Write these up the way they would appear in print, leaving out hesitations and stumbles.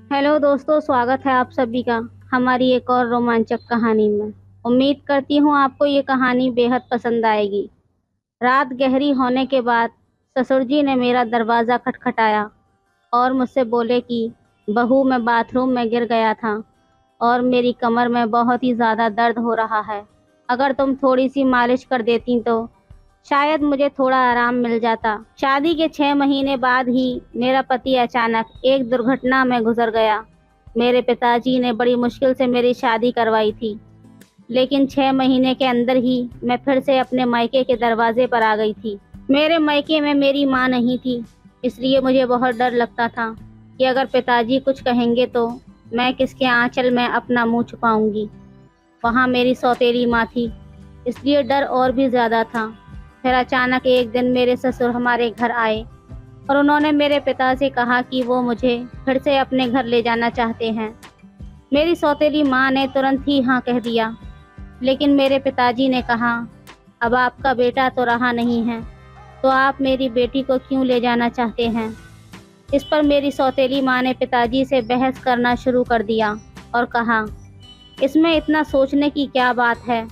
Hello दोस्तों, स्वागत है आप सभी का हमारी एक और रोमांचक कहानी में। उम्मीद करती हूँ आपको ये कहानी बेहद पसंद आएगी। रात गहरी होने के बाद ससुर जी ने मेरा दरवाज़ा खटखटाया और मुझसे बोले कि बहू, मैं बाथरूम में गिर गया था और मेरी कमर में बहुत ही ज़्यादा दर्द हो रहा है। अगर तुम थोड़ी सी मालिश कर देती तो शायद मुझे थोड़ा आराम मिल जाता। शादी के 6 महीने बाद ही मेरा पति अचानक एक दुर्घटना में गुजर गया। मेरे पिताजी ने बड़ी मुश्किल से मेरी शादी करवाई थी, लेकिन 6 महीने के अंदर ही मैं फिर से अपने मायके के दरवाजे पर आ गई थी। मेरे मायके में मेरी माँ नहीं थी, इसलिए मुझे बहुत डर लगता था कि अगर पिताजी कुछ कहेंगे तो मैं किसके आंचल में अपना मुंह छुपाऊंगी। वहाँ मेरी सौतेली माँ थी, इसलिए डर और भी ज़्यादा था। फिर अचानक एक दिन मेरे ससुर हमारे घर आए और उन्होंने मेरे पिता से कहा कि वो मुझे फिर से अपने घर ले जाना चाहते हैं। मेरी सौतेली माँ ने तुरंत ही हाँ कह दिया, लेकिन मेरे पिताजी ने कहा, अब आपका बेटा तो रहा नहीं है, तो आप मेरी बेटी को क्यों ले जाना चाहते हैं। इस पर मेरी सौतेली माँ ने पिताजी से बहस करना शुरू कर दिया और कहा, इसमें इतना सोचने की क्या बात है।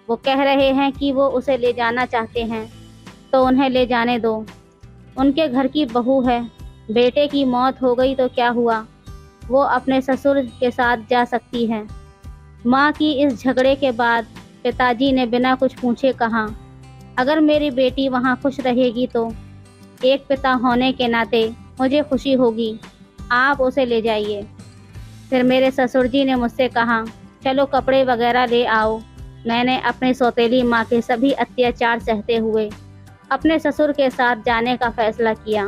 वो कह रहे हैं कि वो उसे ले जाना चाहते हैं, तो उन्हें ले जाने दो। उनके घर की बहू है, बेटे की मौत हो गई तो क्या हुआ, वो अपने ससुर के साथ जा सकती है। माँ की इस झगड़े के बाद पिताजी ने बिना कुछ पूछे कहा, अगर मेरी बेटी वहाँ खुश रहेगी तो एक पिता होने के नाते मुझे खुशी होगी, आप उसे ले जाइए। फिर मेरे ससुर जी ने मुझसे कहा, चलो कपड़े वगैरह ले आओ। मैंने अपनी सौतेली माँ के सभी अत्याचार सहते हुए अपने ससुर के साथ जाने का फैसला किया।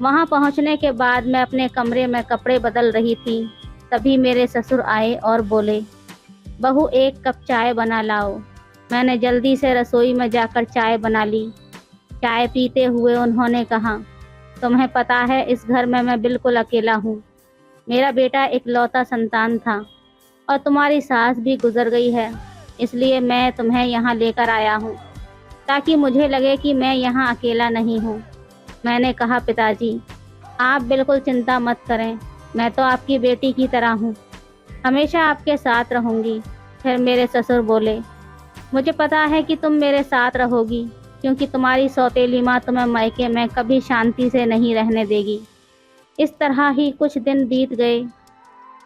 वहाँ पहुँचने के बाद मैं अपने कमरे में कपड़े बदल रही थी, तभी मेरे ससुर आए और बोले, बहू एक कप चाय बना लाओ। मैंने जल्दी से रसोई में जाकर चाय बना ली। चाय पीते हुए उन्होंने कहा, तुम्हें पता है इस घर में मैं बिल्कुल अकेला हूँ। मेरा बेटा इकलौता संतान था और तुम्हारी सास भी गुजर गई है, इसलिए मैं तुम्हें यहाँ लेकर आया हूँ ताकि मुझे लगे कि मैं यहाँ अकेला नहीं हूँ। मैंने कहा, पिताजी आप बिल्कुल चिंता मत करें, मैं तो आपकी बेटी की तरह हूँ, हमेशा आपके साथ रहूँगी। फिर मेरे ससुर बोले, मुझे पता है कि तुम मेरे साथ रहोगी, क्योंकि तुम्हारी सौतेली माँ तुम्हें मायके में कभी शांति से नहीं रहने देगी। इस तरह ही कुछ दिन बीत गए।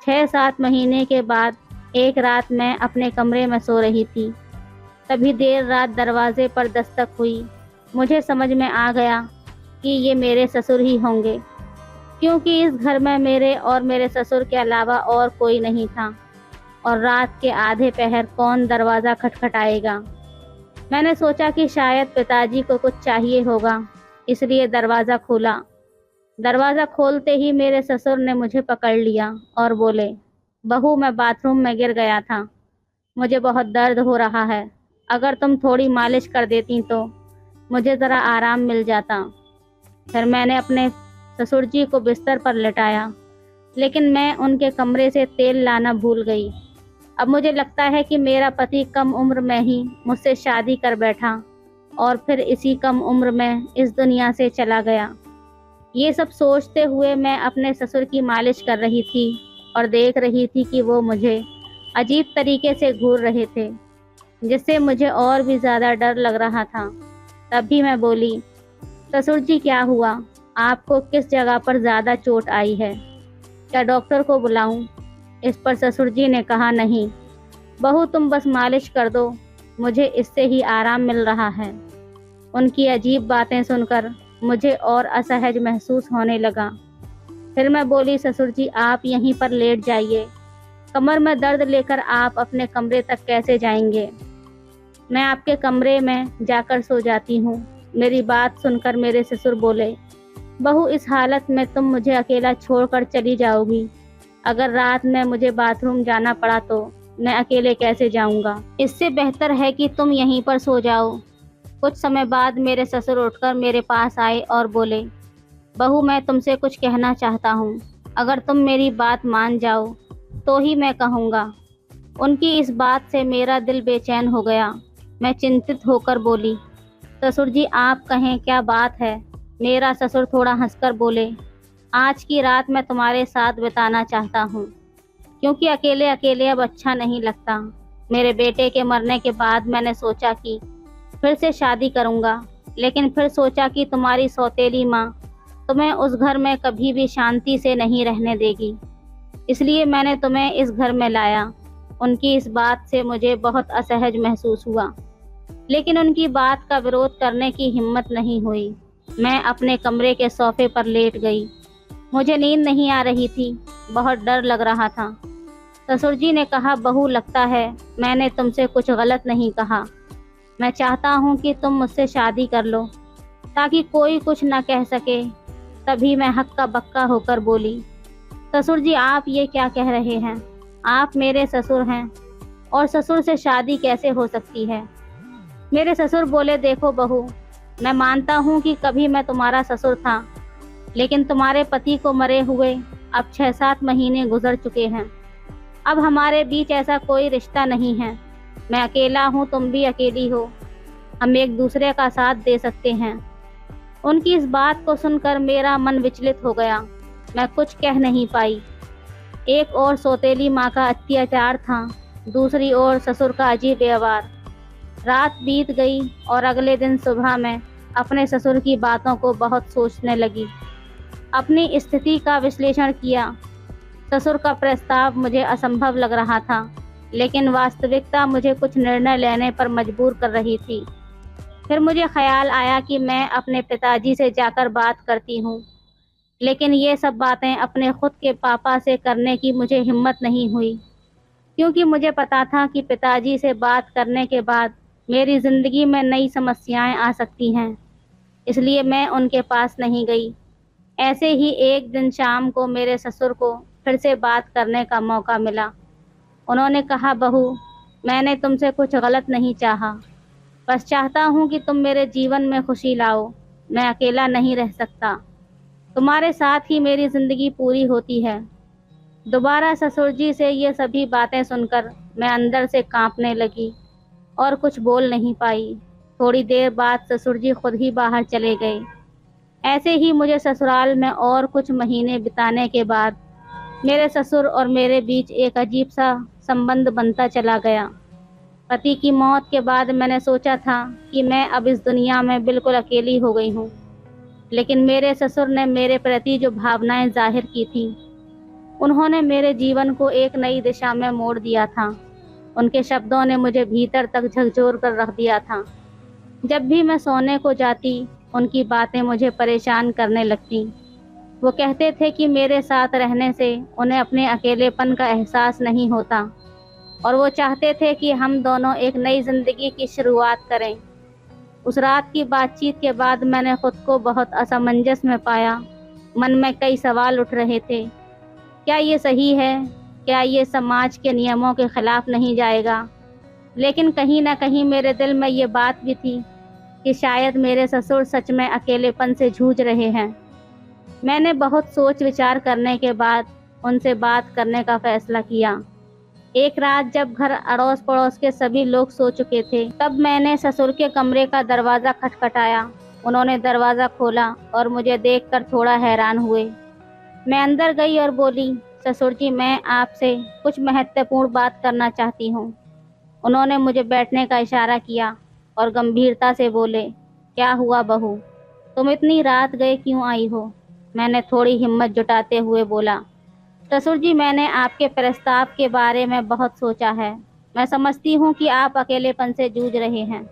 6-7 महीने के बाद एक रात मैं अपने कमरे में सो रही थी, तभी देर रात दरवाजे पर दस्तक हुई। मुझे समझ में आ गया कि ये मेरे ससुर ही होंगे, क्योंकि इस घर में मेरे और मेरे ससुर के अलावा और कोई नहीं था, और रात के आधे पहर कौन दरवाज़ा खटखटाएगा। मैंने सोचा कि शायद पिताजी को कुछ चाहिए होगा, इसलिए दरवाज़ा खोला। दरवाज़ा खोलते ही मेरे ससुर ने मुझे पकड़ लिया और बोले, बहू मैं बाथरूम में गिर गया था, मुझे बहुत दर्द हो रहा है, अगर तुम थोड़ी मालिश कर देती तो मुझे ज़रा आराम मिल जाता। फिर मैंने अपने ससुर जी को बिस्तर पर लेटाया, लेकिन मैं उनके कमरे से तेल लाना भूल गई। अब मुझे लगता है कि मेरा पति कम उम्र में ही मुझसे शादी कर बैठा और फिर इसी कम उम्र में इस दुनिया से चला गया। ये सब सोचते हुए मैं अपने ससुर की मालिश कर रही थी और देख रही थी कि वो मुझे अजीब तरीके से घूर रहे थे, जिससे मुझे और भी ज़्यादा डर लग रहा था। तभी मैं बोली, ससुर जी क्या हुआ, आपको किस जगह पर ज़्यादा चोट आई है, क्या डॉक्टर को बुलाऊं? इस पर ससुर जी ने कहा, नहीं बहू तुम बस मालिश कर दो, मुझे इससे ही आराम मिल रहा है। उनकी अजीब बातें सुनकर मुझे और असहज महसूस होने लगा। फिर मैं बोली, ससुर जी आप यहीं पर लेट जाइए, कमर में दर्द लेकर आप अपने कमरे तक कैसे जाएंगे, मैं आपके कमरे में जाकर सो जाती हूँ। मेरी बात सुनकर मेरे ससुर बोले, बहू इस हालत में तुम मुझे अकेला छोड़कर चली जाओगी, अगर रात में मुझे बाथरूम जाना पड़ा तो मैं अकेले कैसे जाऊँगा, इससे बेहतर है कि तुम यहीं पर सो जाओ। कुछ समय बाद मेरे ससुर उठकर मेरे पास आए और बोले, बहू मैं तुमसे कुछ कहना चाहता हूँ, अगर तुम मेरी बात मान जाओ तो ही मैं कहूँगा। उनकी इस बात से मेरा दिल बेचैन हो गया। मैं चिंतित होकर बोली, ससुर जी आप कहें क्या बात है। मेरा ससुर थोड़ा हंसकर बोले, आज की रात मैं तुम्हारे साथ बिताना चाहता हूँ, क्योंकि अकेले अकेले अब अच्छा नहीं लगता। मेरे बेटे के मरने के बाद मैंने सोचा कि फिर से शादी करूँगा, लेकिन फिर सोचा कि तुम्हारी सौतेली माँ तुम्हें उस घर में कभी भी शांति से नहीं रहने देगी। इसलिए मैंने तुम्हें इस घर में लाया। उनकी इस बात से मुझे बहुत असहज महसूस हुआ, लेकिन उनकी बात का विरोध करने की हिम्मत नहीं हुई। मैं अपने कमरे के सोफे पर लेट गई। मुझे नींद नहीं आ रही थी, बहुत डर लग रहा था। ससुर जी ने कहा, बहू लगता है मैंने तुमसे कुछ गलत नहीं कहा। मैं चाहता हूँ कि तुम मुझसे शादी कर लो, ताकि कोई कुछ न कह सके। तभी मैं हक्का बक्का होकर बोली, ससुर जी आप ये क्या कह रहे हैं? आप मेरे ससुर हैं और ससुर से शादी कैसे हो सकती है? मेरे ससुर बोले, देखो बहू, मैं मानता हूँ कि कभी मैं तुम्हारा ससुर था, लेकिन तुम्हारे पति को मरे हुए अब 6-7 महीने गुजर चुके हैं। अब हमारे बीच ऐसा कोई रिश्ता नहीं है। मैं अकेला हूँ, तुम भी अकेली हो। हम एक दूसरे का साथ दे सकते हैं। उनकी इस बात को सुनकर मेरा मन विचलित हो गया। मैं कुछ कह नहीं पाई। एक ओर सौतेली माँ का अत्याचार था, दूसरी ओर ससुर का अजीब व्यवहार। रात बीत गई और अगले दिन सुबह मैं अपने ससुर की बातों को बहुत सोचने लगी। अपनी स्थिति का विश्लेषण किया। ससुर का प्रस्ताव मुझे असंभव लग रहा था, लेकिन वास्तविकता मुझे कुछ निर्णय लेने पर मजबूर कर रही थी। फिर मुझे ख्याल आया कि मैं अपने पिताजी से जाकर बात करती हूँ, लेकिन ये सब बातें अपने खुद के पापा से करने की मुझे हिम्मत नहीं हुई, क्योंकि मुझे पता था कि पिताजी से बात करने के बाद मेरी ज़िंदगी में नई समस्याएं आ सकती हैं। इसलिए मैं उनके पास नहीं गई। ऐसे ही एक दिन शाम को मेरे ससुर को फिर से बात करने का मौका मिला। उन्होंने कहा, बहू, मैंने तुमसे कुछ गलत नहीं चाहा, बस चाहता हूँ कि तुम मेरे जीवन में खुशी लाओ। मैं अकेला नहीं रह सकता, तुम्हारे साथ ही मेरी ज़िंदगी पूरी होती है। दोबारा ससुर जी से ये सभी बातें सुनकर मैं अंदर से कांपने लगी और कुछ बोल नहीं पाई। थोड़ी देर बाद ससुर जी खुद ही बाहर चले गए। ऐसे ही मुझे ससुराल में और कुछ महीने बिताने के बाद मेरे ससुर और मेरे बीच एक अजीब सा संबंध बनता चला गया। पति की मौत के बाद मैंने सोचा था कि मैं अब इस दुनिया में बिल्कुल अकेली हो गई हूँ, लेकिन मेरे ससुर ने मेरे प्रति जो भावनाएं जाहिर की थीं, उन्होंने मेरे जीवन को एक नई दिशा में मोड़ दिया था। उनके शब्दों ने मुझे भीतर तक झकझोर कर रख दिया था। जब भी मैं सोने को जाती, उनकी बातें मुझे परेशान करने लगती। वो कहते थे कि मेरे साथ रहने से उन्हें अपने अकेलेपन का एहसास नहीं होता, और वो चाहते थे कि हम दोनों एक नई ज़िंदगी की शुरुआत करें। उस रात की बातचीत के बाद मैंने खुद को बहुत असमंजस में पाया। मन में कई सवाल उठ रहे थे। क्या ये सही है? क्या ये समाज के नियमों के खिलाफ नहीं जाएगा? लेकिन कहीं ना कहीं मेरे दिल में ये बात भी थी कि शायद मेरे ससुर सच में अकेलेपन से जूझ रहे हैं। मैंने बहुत सोच विचार करने के बाद उनसे बात करने का फैसला किया। एक रात जब घर अड़ोस पड़ोस के सभी लोग सो चुके थे, तब मैंने ससुर के कमरे का दरवाज़ा खटखटाया। उन्होंने दरवाज़ा खोला और मुझे देखकर थोड़ा हैरान हुए। मैं अंदर गई और बोली, ससुर जी, मैं आपसे कुछ महत्वपूर्ण बात करना चाहती हूँ। उन्होंने मुझे बैठने का इशारा किया और गंभीरता से बोले, क्या हुआ बहू, तुम इतनी रात गए क्यों आई हो? मैंने थोड़ी हिम्मत जुटाते हुए बोला, ससुर जी, मैंने आपके प्रस्ताव के बारे में बहुत सोचा है। मैं समझती हूँ कि आप अकेलेपन से जूझ रहे हैं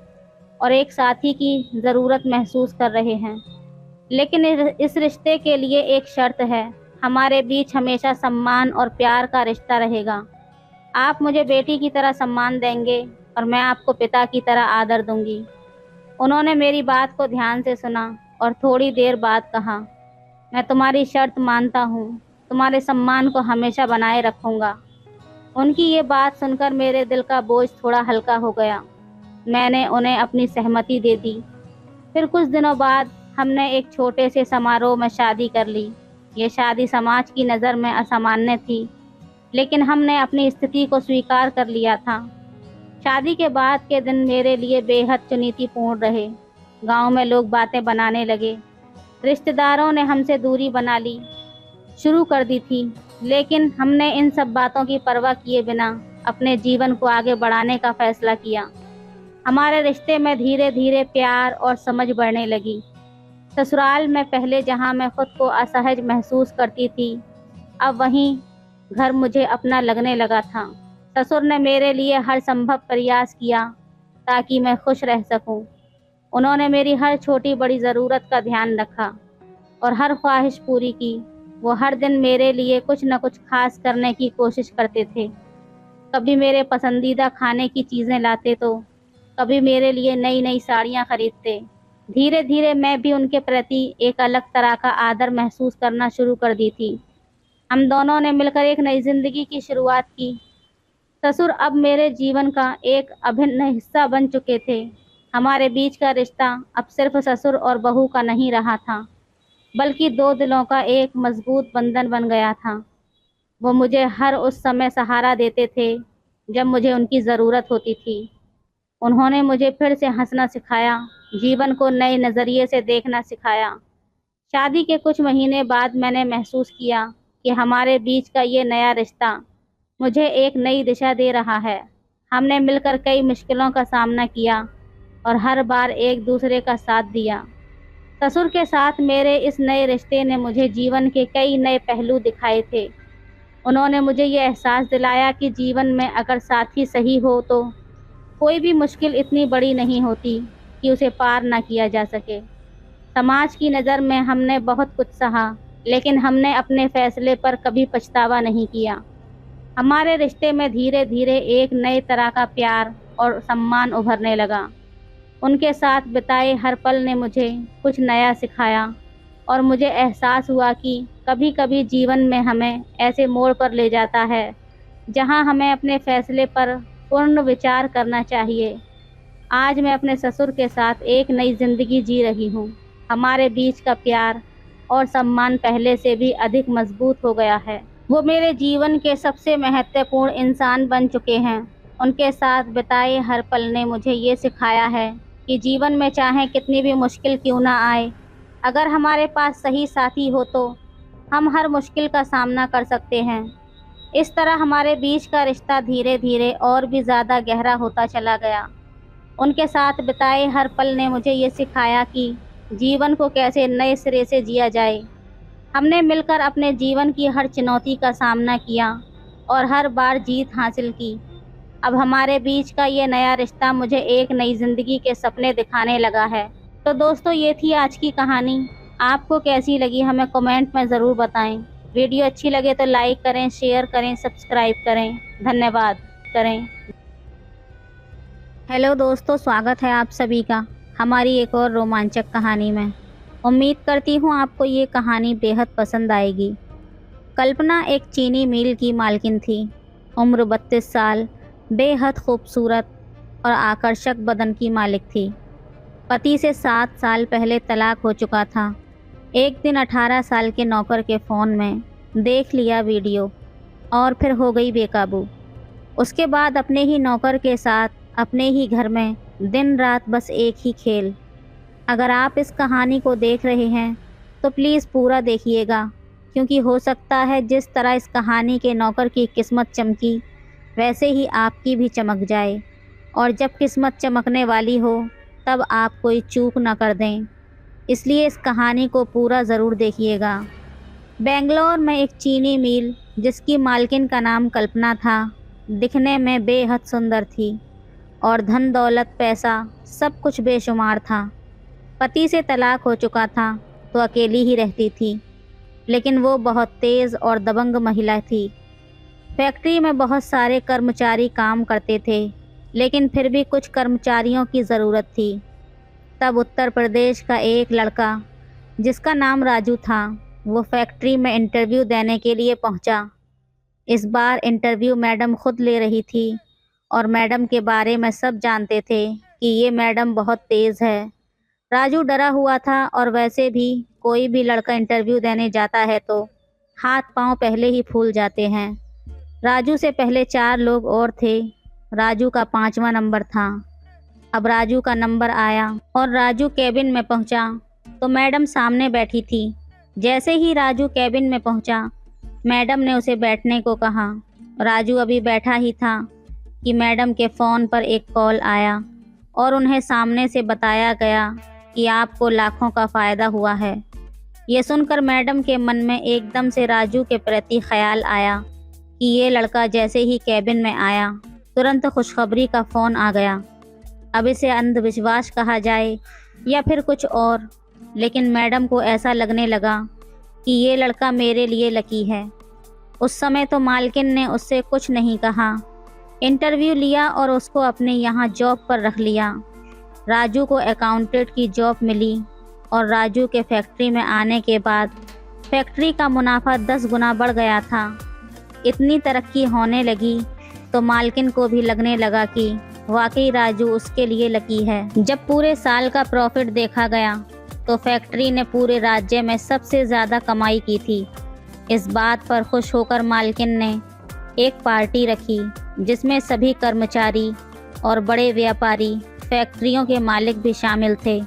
और एक साथी की ज़रूरत महसूस कर रहे हैं, लेकिन इस रिश्ते के लिए एक शर्त है। हमारे बीच हमेशा सम्मान और प्यार का रिश्ता रहेगा। आप मुझे बेटी की तरह सम्मान देंगे और मैं आपको पिता की तरह आदर दूंगी। उन्होंने मेरी बात को ध्यान से सुना और थोड़ी देर बाद कहा, मैं तुम्हारी शर्त मानता हूँ, तुम्हारे सम्मान को हमेशा बनाए रखूँगा। उनकी ये बात सुनकर मेरे दिल का बोझ थोड़ा हल्का हो गया। मैंने उन्हें अपनी सहमति दे दी। फिर कुछ दिनों बाद हमने एक छोटे से समारोह में शादी कर ली। ये शादी समाज की नज़र में असामान्य थी, लेकिन हमने अपनी स्थिति को स्वीकार कर लिया था। शादी के बाद के दिन मेरे लिए बेहद चुनौतीपूर्ण रहे। गांव में लोग बातें बनाने लगे। रिश्तेदारों ने हमसे दूरी बना ली। शुरू कर दी थी, लेकिन हमने इन सब बातों की परवाह किए बिना अपने जीवन को आगे बढ़ाने का फैसला किया। हमारे रिश्ते में धीरे धीरे प्यार और समझ बढ़ने लगी। ससुराल में पहले जहां मैं खुद को असहज महसूस करती थी, अब वहीं घर मुझे अपना लगने लगा था। ससुर ने मेरे लिए हर संभव प्रयास किया ताकि मैं खुश रह सकूं। उन्होंने मेरी हर छोटी बड़ी ज़रूरत का ध्यान रखा और हर ख्वाहिश पूरी की। वो हर दिन मेरे लिए कुछ न कुछ खास करने की कोशिश करते थे। कभी मेरे पसंदीदा खाने की चीज़ें लाते तो कभी मेरे लिए नई नई साड़ियाँ खरीदते। धीरे धीरे मैं भी उनके प्रति एक अलग तरह का आदर महसूस करना शुरू कर दी थी। हम दोनों ने मिलकर एक नई जिंदगी की शुरुआत की। ससुर अब मेरे जीवन का एक अभिन्न हिस्सा बन चुके थे। हमारे बीच का रिश्ता अब सिर्फ ससुर और बहू का नहीं रहा था, बल्कि दो दिलों का एक मजबूत बंधन बन गया था। वो मुझे हर उस समय सहारा देते थे जब मुझे उनकी ज़रूरत होती थी। उन्होंने मुझे फिर से हंसना सिखाया, जीवन को नए नज़रिए से देखना सिखाया। शादी के कुछ महीने बाद मैंने महसूस किया कि हमारे बीच का ये नया रिश्ता मुझे एक नई दिशा दे रहा है। हमने मिलकर कई मुश्किलों का सामना किया और हर बार एक दूसरे का साथ दिया। ससुर के साथ मेरे इस नए रिश्ते ने मुझे जीवन के कई नए पहलू दिखाए थे। उन्होंने मुझे ये एहसास दिलाया कि जीवन में अगर साथी सही हो तो कोई भी मुश्किल इतनी बड़ी नहीं होती कि उसे पार ना किया जा सके। समाज की नज़र में हमने बहुत कुछ सहा, लेकिन हमने अपने फैसले पर कभी पछतावा नहीं किया। हमारे रिश्ते में धीरे धीरे एक नए तरह का प्यार और सम्मान उभरने लगा। उनके साथ बिताए हर पल ने मुझे कुछ नया सिखाया और मुझे एहसास हुआ कि कभी कभी जीवन में हमें ऐसे मोड़ पर ले जाता है जहां हमें अपने फैसले पर पूर्ण विचार करना चाहिए। आज मैं अपने ससुर के साथ एक नई जिंदगी जी रही हूँ। हमारे बीच का प्यार और सम्मान पहले से भी अधिक मजबूत हो गया है। वो मेरे जीवन के सबसे महत्वपूर्ण इंसान बन चुके हैं। उनके साथ बिताए हर पल ने मुझे ये सिखाया है कि जीवन में चाहे कितनी भी मुश्किल क्यों ना आए, अगर हमारे पास सही साथी हो तो हम हर मुश्किल का सामना कर सकते हैं। इस तरह हमारे बीच का रिश्ता धीरे धीरे और भी ज़्यादा गहरा होता चला गया। उनके साथ बिताए हर पल ने मुझे ये सिखाया कि जीवन को कैसे नए सिरे से जिया जाए। हमने मिलकर अपने जीवन की हर चुनौती का सामना किया और हर बार जीत हासिल की। अब हमारे बीच का ये नया रिश्ता मुझे एक नई ज़िंदगी के सपने दिखाने लगा है। तो दोस्तों, ये थी आज की कहानी। आपको कैसी लगी हमें कमेंट में ज़रूर बताएं। वीडियो अच्छी लगे तो लाइक करें, शेयर करें, सब्सक्राइब करें। धन्यवाद करें। हेलो दोस्तों, स्वागत है आप सभी का हमारी एक और रोमांचक कहानी में। उम्मीद करती हूँ आपको ये कहानी बेहद पसंद आएगी। कल्पना एक चीनी मिल की मालकिन थी। उम्र 32 साल, बेहद खूबसूरत और आकर्षक बदन की मालिक थी। पति से 7 साल पहले तलाक हो चुका था। एक दिन 18 साल के नौकर के फ़ोन में देख लिया वीडियो और फिर हो गई बेकाबू। उसके बाद अपने ही नौकर के साथ अपने ही घर में दिन रात बस एक ही खेल। अगर आप इस कहानी को देख रहे हैं तो प्लीज़ पूरा देखिएगा, क्योंकि हो सकता है जिस तरह इस कहानी के नौकर की किस्मत चमकी वैसे ही आपकी भी चमक जाए। और जब किस्मत चमकने वाली हो तब आप कोई चूक ना कर दें, इसलिए इस कहानी को पूरा ज़रूर देखिएगा। बेंगलोर में एक चीनी मिल जिसकी मालकिन का नाम कल्पना था, दिखने में बेहद सुंदर थी और धन दौलत पैसा सब कुछ बेशुमार था। पति से तलाक हो चुका था तो अकेली ही रहती थी, लेकिन वो बहुत तेज़ और दबंग महिला थी। फैक्ट्री में बहुत सारे कर्मचारी काम करते थे, लेकिन फिर भी कुछ कर्मचारियों की ज़रूरत थी। तब उत्तर प्रदेश का एक लड़का जिसका नाम राजू था, वो फैक्ट्री में इंटरव्यू देने के लिए पहुंचा। इस बार इंटरव्यू मैडम खुद ले रही थी और मैडम के बारे में सब जानते थे कि ये मैडम बहुत तेज़ है। राजू डरा हुआ था और वैसे भी कोई भी लड़का इंटरव्यू देने जाता है तो हाथ पांव पहले ही फूल जाते हैं। राजू से पहले 4 लोग और थे। राजू का 5वां नंबर था। अब राजू का नंबर आया और राजू केबिन में पहुंचा तो मैडम सामने बैठी थी। जैसे ही राजू कैबिन में पहुंचा, मैडम ने उसे बैठने को कहा। राजू अभी बैठा ही था कि मैडम के फ़ोन पर एक कॉल आया और उन्हें सामने से बताया गया कि आपको लाखों का फ़ायदा हुआ है। ये सुनकर मैडम के मन में एकदम से राजू के प्रति ख्याल आया कि ये लड़का जैसे ही कैबिन में आया, तुरंत खुशखबरी का फ़ोन आ गया। अब इसे अंधविश्वास कहा जाए या फिर कुछ और, लेकिन मैडम को ऐसा लगने लगा कि ये लड़का मेरे लिए लकी है। उस समय तो मालकिन ने उससे कुछ नहीं कहा, इंटरव्यू लिया और उसको अपने यहाँ जॉब पर रख लिया। राजू को अकाउंटेंट की जॉब मिली और राजू के फैक्ट्री में आने के बाद फैक्ट्री का मुनाफा 10 गुना बढ़ गया था। इतनी तरक्की होने लगी तो मालकिन को भी लगने लगा कि वाकई राजू उसके लिए लकी है। जब पूरे साल का प्रॉफिट देखा गया तो फैक्ट्री ने पूरे राज्य में सबसे ज़्यादा कमाई की थी। इस बात पर खुश होकर मालकिन ने एक पार्टी रखी जिसमें सभी कर्मचारी और बड़े व्यापारी, फैक्ट्रियों के मालिक भी शामिल थे।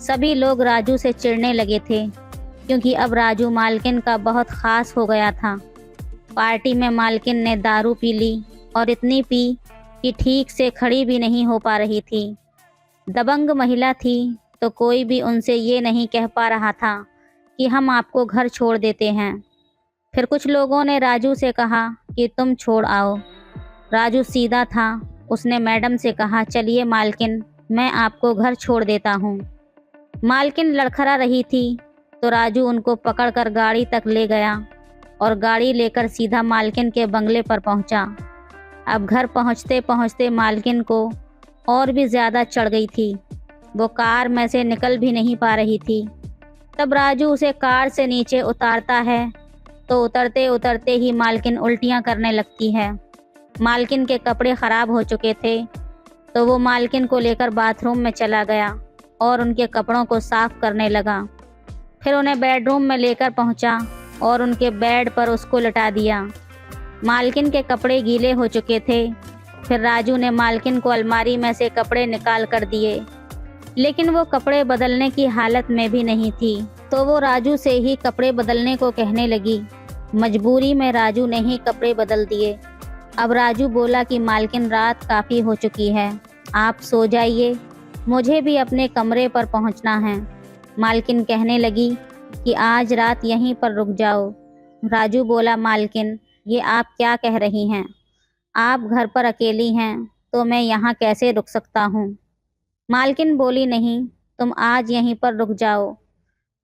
सभी लोग राजू से चिढ़ने लगे थे क्योंकि अब राजू मालकिन का बहुत ख़ास हो गया था। पार्टी में मालकिन ने दारू पी ली और इतनी पी कि ठीक से खड़ी भी नहीं हो पा रही थी। दबंग महिला थी तो कोई भी उनसे ये नहीं कह पा रहा था कि हम आपको घर छोड़ देते हैं। फिर कुछ लोगों ने राजू से कहा कि तुम छोड़ आओ। राजू सीधा था, उसने मैडम से कहा, चलिए मालकिन, मैं आपको घर छोड़ देता हूँ। मालकिन लड़खड़ा रही थी तो राजू उनको पकड़कर गाड़ी तक ले गया और गाड़ी लेकर सीधा मालकिन के बंगले पर पहुंचा। अब घर पहुंचते पहुंचते मालकिन को और भी ज़्यादा चढ़ गई थी। वो कार में से निकल भी नहीं पा रही थी। तब राजू उसे कार से नीचे उतारता है तो उतरते उतरते ही मालकिन उल्टियां करने लगती है। मालकिन के कपड़े ख़राब हो चुके थे तो वो मालकिन को लेकर बाथरूम में चला गया और उनके कपड़ों को साफ़ करने लगा। फिर उन्हें बेडरूम में लेकर पहुंचा और उनके बेड पर उसको लिटा दिया। मालकिन के कपड़े गीले हो चुके थे। फिर राजू ने मालकिन को अलमारी में से कपड़े निकाल कर दिए, लेकिन वो कपड़े बदलने की हालत में भी नहीं थी, तो वो राजू से ही कपड़े बदलने को कहने लगी। मजबूरी में राजू ने ही कपड़े बदल दिए। अब राजू बोला कि मालकिन, रात काफ़ी हो चुकी है, आप सो जाइए, मुझे भी अपने कमरे पर पहुंचना है। मालकिन कहने लगी कि आज रात यहीं पर रुक जाओ। राजू बोला, मालकिन, ये आप क्या कह रही हैं? आप घर पर अकेली हैं तो मैं यहाँ कैसे रुक सकता हूँ? मालकिन बोली, नहीं, तुम आज यहीं पर रुक जाओ।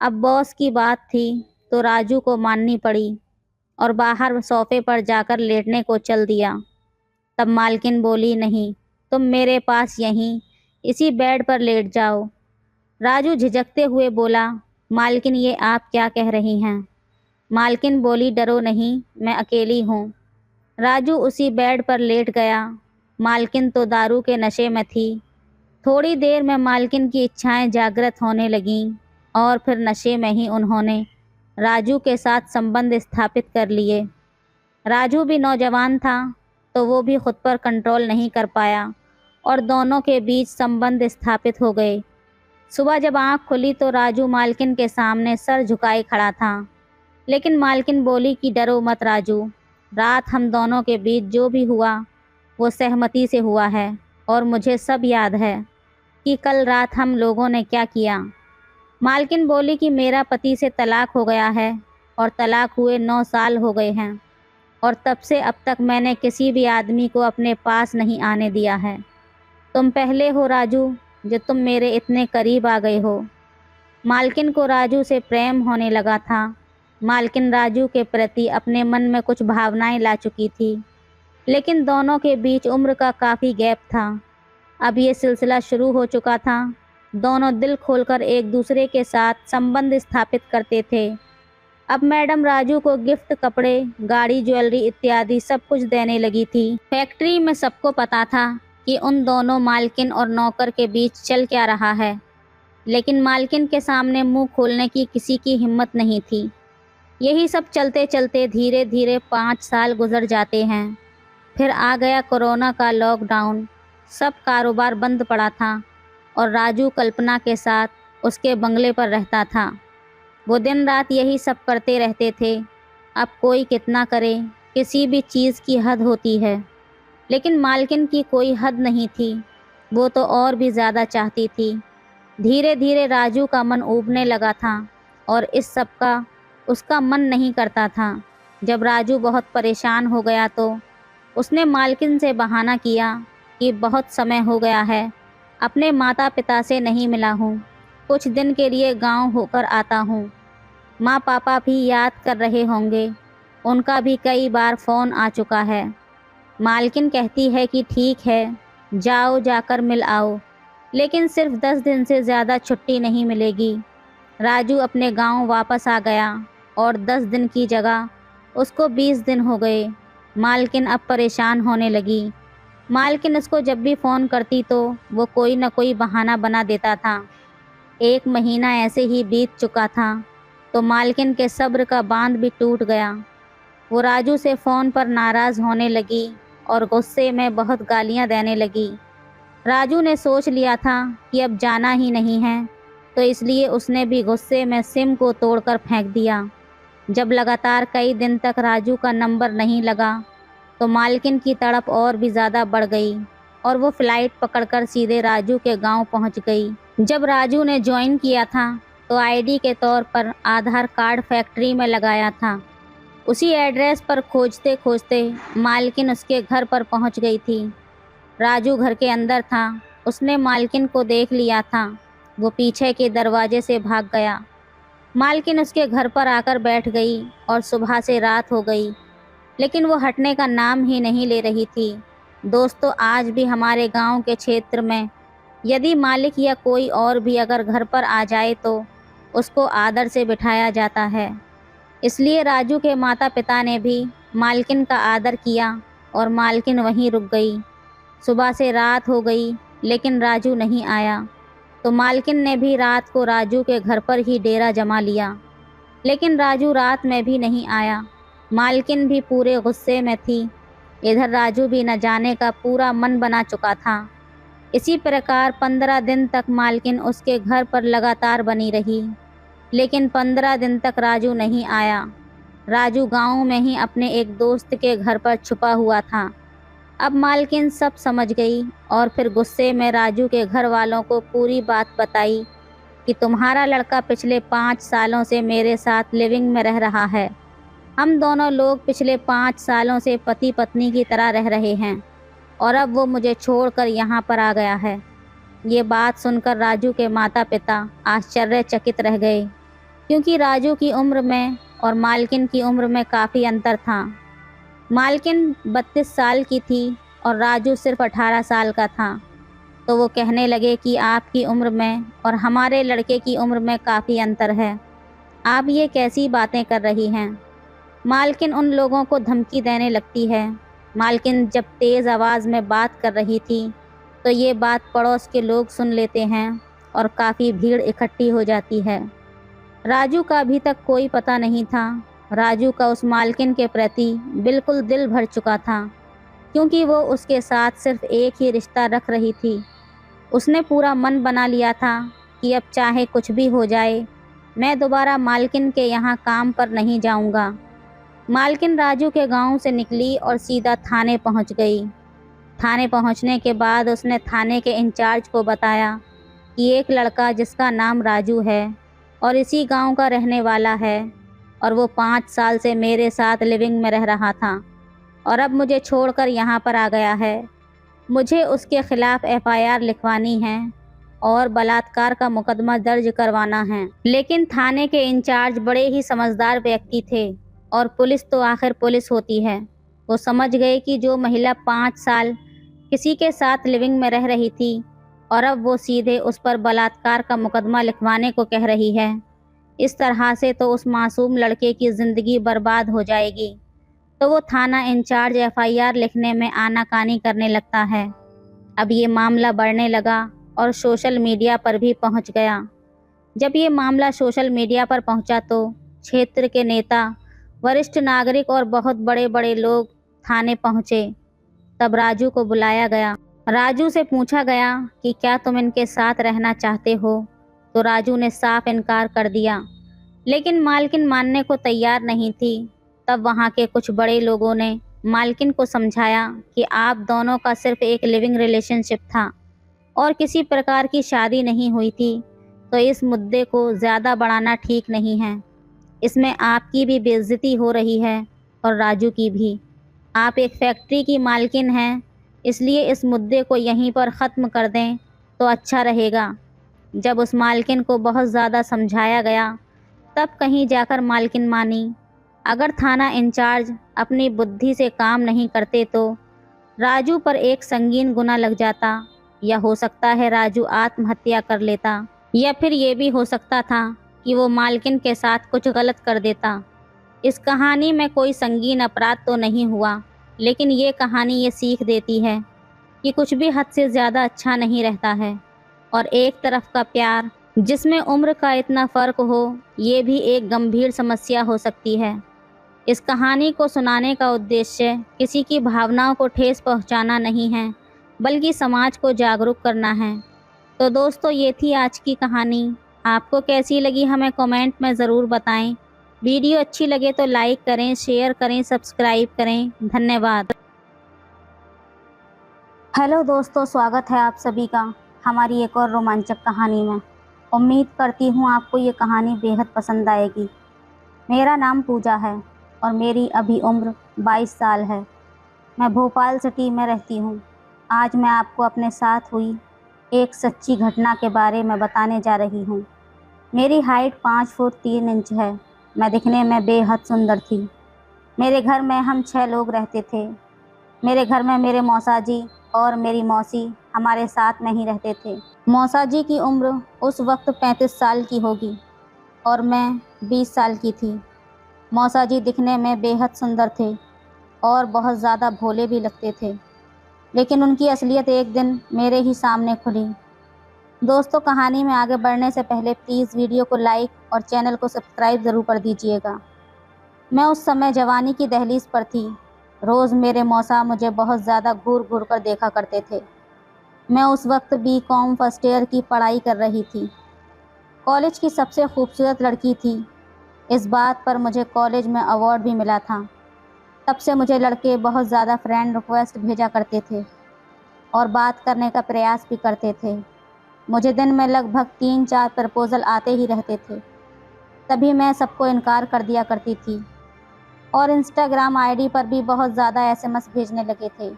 अब बॉस की बात थी तो राजू को माननी पड़ी और बाहर सोफे पर जाकर लेटने को चल दिया। तब मालकिन बोली, नहीं, तुम मेरे पास यहीं इसी बेड पर लेट जाओ। राजू झिझकते हुए बोला, मालकिन, ये आप क्या कह रही हैं? मालकिन बोली, डरो नहीं, मैं अकेली हूँ। राजू उसी बेड पर लेट गया। मालकिन तो दारू के नशे में थी। थोड़ी देर में मालकिन की इच्छाएं जागृत होने लगीं और फिर नशे में ही उन्होंने राजू के साथ संबंध स्थापित कर लिए। राजू भी नौजवान था तो वो भी खुद पर कंट्रोल नहीं कर पाया और दोनों के बीच संबंध स्थापित हो गए। सुबह जब आँख खुली तो राजू मालकिन के सामने सर झुकाए खड़ा था, लेकिन मालकिन बोली कि डरो मत राजू, रात हम दोनों के बीच जो भी हुआ वो सहमति से हुआ है और मुझे सब याद है कि कल रात हम लोगों ने क्या किया। मालकिन बोली कि मेरा पति से तलाक हो गया है और तलाक हुए 9 साल हो गए हैं और तब से अब तक मैंने किसी भी आदमी को अपने पास नहीं आने दिया है। तुम पहले हो राजू जो तुम मेरे इतने करीब आ गए हो। मालकिन को राजू से प्रेम होने लगा था। मालकिन राजू के प्रति अपने मन में कुछ भावनाएं ला चुकी थी, लेकिन दोनों के बीच उम्र का काफ़ी गैप था। अब ये सिलसिला शुरू हो चुका था। दोनों दिल खोलकर एक दूसरे के साथ संबंध स्थापित करते थे। अब मैडम राजू को गिफ्ट, कपड़े, गाड़ी, ज्वेलरी इत्यादि सब कुछ देने लगी थी। फैक्ट्री में सबको पता था कि उन दोनों मालकिन और नौकर के बीच चल क्या रहा है, लेकिन मालकिन के सामने मुंह खोलने की किसी की हिम्मत नहीं थी। यही सब चलते चलते धीरे धीरे 5 साल गुजर जाते हैं। फिर आ गया कोरोना का लॉकडाउन। सब कारोबार बंद पड़ा था और राजू कल्पना के साथ उसके बंगले पर रहता था। वो दिन रात यही सब करते रहते थे। अब कोई कितना करे, किसी भी चीज़ की हद होती है, लेकिन मालकिन की कोई हद नहीं थी। वो तो और भी ज़्यादा चाहती थी। धीरे धीरे राजू का मन ऊबने लगा था और इस सब का उसका मन नहीं करता था। जब राजू बहुत परेशान हो गया तो उसने मालकिन से बहाना किया कि बहुत समय हो गया है, अपने माता पिता से नहीं मिला हूँ, कुछ दिन के लिए गांव होकर आता हूँ। माँ पापा भी याद कर रहे होंगे, उनका भी कई बार फ़ोन आ चुका है। मालकिन कहती है कि ठीक है, जाओ जाकर मिल आओ, लेकिन सिर्फ 10 दिन से ज़्यादा छुट्टी नहीं मिलेगी। राजू अपने गांव वापस आ गया और 10 दिन की जगह उसको 20 दिन हो गए। मालकिन अब परेशान होने लगी। मालकिन उसको जब भी फ़ोन करती तो वो कोई न कोई बहाना बना देता था। 1 महीना ऐसे ही बीत चुका था तो मालकिन के सब्र का बांध भी टूट गया। वो राजू से फ़ोन पर नाराज़ होने लगी और गुस्से में बहुत गालियां देने लगी। राजू ने सोच लिया था कि अब जाना ही नहीं है, तो इसलिए उसने भी गुस्से में सिम को तोड़कर फेंक दिया। जब लगातार कई दिन तक राजू का नंबर नहीं लगा तो मालकिन की तड़प और भी ज़्यादा बढ़ गई और वो फ़्लाइट पकड़कर सीधे राजू के गांव पहुंच गई। जब राजू ने ज्वाइन किया था तो आईडी के तौर पर आधार कार्ड फैक्ट्री में लगाया था। उसी एड्रेस पर खोजते खोजते मालकिन उसके घर पर पहुंच गई थी। राजू घर के अंदर था। उसने मालकिन को देख लिया था। वो पीछे के दरवाजे से भाग गया। मालकिन उसके घर पर आकर बैठ गई और सुबह से रात हो गई, लेकिन वो हटने का नाम ही नहीं ले रही थी। दोस्तों, आज भी हमारे गांव के क्षेत्र में यदि मालिक या कोई और भी अगर घर पर आ जाए तो उसको आदर से बिठाया जाता है। इसलिए राजू के माता पिता ने भी मालकिन का आदर किया और मालकिन वहीं रुक गई। सुबह से रात हो गई लेकिन राजू नहीं आया, तो मालकिन ने भी रात को राजू के घर पर ही डेरा जमा लिया। लेकिन राजू रात में भी नहीं आया। मालकिन भी पूरे गुस्से में थी। इधर राजू भी न जाने का पूरा मन बना चुका था। इसी प्रकार 15 दिन तक मालकिन उसके घर पर लगातार बनी रही, लेकिन 15 दिन तक राजू नहीं आया। राजू गांव में ही अपने एक दोस्त के घर पर छुपा हुआ था। अब मालकिन सब समझ गई और फिर गुस्से में राजू के घर वालों को पूरी बात बताई कि तुम्हारा लड़का पिछले 5 सालों से मेरे साथ लिविंग में रह रहा है। हम दोनों लोग पिछले 5 सालों से पति पत्नी की तरह रह रहे हैं और अब वो मुझे छोड़कर यहाँ पर आ गया है। ये बात सुनकर राजू के माता पिता आश्चर्यचकित रह गए, क्योंकि राजू की उम्र में और मालकिन की उम्र में काफ़ी अंतर था। मालकिन 32 साल की थी और राजू सिर्फ 18 साल का था। तो वो कहने लगे कि आपकी उम्र में और हमारे लड़के की उम्र में काफ़ी अंतर है, आप ये कैसी बातें कर रही हैं। मालकिन उन लोगों को धमकी देने लगती है। मालकिन जब तेज़ आवाज़ में बात कर रही थी तो ये बात पड़ोस के लोग सुन लेते हैं और काफ़ी भीड़ इकट्ठी हो जाती है। राजू का अभी तक कोई पता नहीं था। राजू का उस मालकिन के प्रति बिल्कुल दिल भर चुका था, क्योंकि वो उसके साथ सिर्फ एक ही रिश्ता रख रही थी। उसने पूरा मन बना लिया था कि अब चाहे कुछ भी हो जाए, मैं दोबारा मालकिन के यहाँ काम पर नहीं जाऊँगा। मालकिन राजू के गांव से निकली और सीधा थाने पहुंच गई। थाने पहुंचने के बाद उसने थाने के इंचार्ज को बताया कि एक लड़का जिसका नाम राजू है और इसी गांव का रहने वाला है और वो 5 साल से मेरे साथ लिविंग में रह रहा था और अब मुझे छोड़कर यहाँ पर आ गया है। मुझे उसके खिलाफ एफआईआर लिखवानी है और बलात्कार का मुकदमा दर्ज करवाना है। लेकिन थाने के इंचार्ज बड़े ही समझदार व्यक्ति थे और पुलिस तो आखिर पुलिस होती है। वो समझ गए कि जो महिला 5 साल किसी के साथ लिविंग में रह रही थी और अब वो सीधे उस पर बलात्कार का मुकदमा लिखवाने को कह रही है, इस तरह से तो उस मासूम लड़के की ज़िंदगी बर्बाद हो जाएगी। तो वो थाना इंचार्ज एफआईआर लिखने में आनाकानी करने लगता है। अब ये मामला बढ़ने लगा और सोशल मीडिया पर भी पहुंच गया। जब ये मामला सोशल मीडिया पर पहुंचा तो क्षेत्र के नेता, वरिष्ठ नागरिक और बहुत बड़े बड़े लोग थाने पहुंचे। तब राजू को बुलाया गया। राजू से पूछा गया कि क्या तुम इनके साथ रहना चाहते हो, तो राजू ने साफ इनकार कर दिया। लेकिन मालकिन मानने को तैयार नहीं थी। तब वहाँ के कुछ बड़े लोगों ने मालकिन को समझाया कि आप दोनों का सिर्फ एक लिविंग रिलेशनशिप था और किसी प्रकार की शादी नहीं हुई थी, तो इस मुद्दे को ज़्यादा बढ़ाना ठीक नहीं है। इसमें आपकी भी बेइज्जती हो रही है और राजू की भी। आप एक फैक्ट्री की मालकिन हैं, इसलिए इस मुद्दे को यहीं पर ख़त्म कर दें तो अच्छा रहेगा। जब उस मालकिन को बहुत ज़्यादा समझाया गया, तब कहीं जाकर मालकिन मानी। अगर थाना इंचार्ज अपनी बुद्धि से काम नहीं करते तो राजू पर एक संगीन गुना लग जाता, या हो सकता है राजू आत्महत्या कर लेता, या फिर ये भी हो सकता था कि वो मालकिन के साथ कुछ गलत कर देता। इस कहानी में कोई संगीन अपराध तो नहीं हुआ, लेकिन ये कहानी ये सीख देती है कि कुछ भी हद से ज़्यादा अच्छा नहीं रहता है, और एक तरफ का प्यार जिसमें उम्र का इतना फ़र्क हो, ये भी एक गंभीर समस्या हो सकती है। इस कहानी को सुनाने का उद्देश्य किसी की भावनाओं को ठेस पहुंचाना नहीं है, बल्कि समाज को जागरूक करना है। तो दोस्तों, ये थी आज की कहानी। आपको कैसी लगी हमें कमेंट में ज़रूर बताएं। वीडियो अच्छी लगे तो लाइक करें, शेयर करें, सब्सक्राइब करें। धन्यवाद। हेलो दोस्तों, स्वागत है आप सभी का हमारी एक और रोमांचक कहानी में। उम्मीद करती हूँ आपको ये कहानी बेहद पसंद आएगी। मेरा नाम पूजा है और मेरी अभी उम्र 22 साल है। मैं भोपाल सिटी में रहती हूँ। आज मैं आपको अपने साथ हुई एक सच्ची घटना के बारे में बताने जा रही हूँ। मेरी हाइट 5 फुट 3 इंच है। मैं दिखने में बेहद सुंदर थी। मेरे घर में हम 6 लोग रहते थे। मेरे घर में मेरे मौसाजी और मेरी मौसी हमारे साथ में ही रहते थे। मौसाजी की उम्र उस वक्त 35 साल की होगी और मैं 20 साल की थी। मौसाजी दिखने में बेहद सुंदर थे और बहुत ज़्यादा भोले भी लगते थे, लेकिन उनकी असलियत एक दिन मेरे ही सामने खुली। दोस्तों, कहानी में आगे बढ़ने से पहले प्लीज़ वीडियो को लाइक और चैनल को सब्सक्राइब ज़रूर कर दीजिएगा। मैं उस समय जवानी की दहलीज पर थी। रोज़ मेरे मौसा मुझे बहुत ज़्यादा घूर घूर कर देखा करते थे। मैं उस वक्त बीकॉम फर्स्ट ईयर की पढ़ाई कर रही थी। कॉलेज की सबसे खूबसूरत लड़की थी। इस बात पर मुझे कॉलेज में अवार्ड भी मिला था। तब से मुझे लड़के बहुत ज़्यादा फ्रेंड रिक्वेस्ट भेजा करते थे और बात करने का प्रयास भी करते थे। मुझे दिन में लगभग 3-4 प्रपोज़ल आते ही रहते थे। तभी मैं सबको इनकार कर दिया करती थी और इंस्टाग्राम आईडी पर भी बहुत ज़्यादा एसएमएस भेजने लगे थे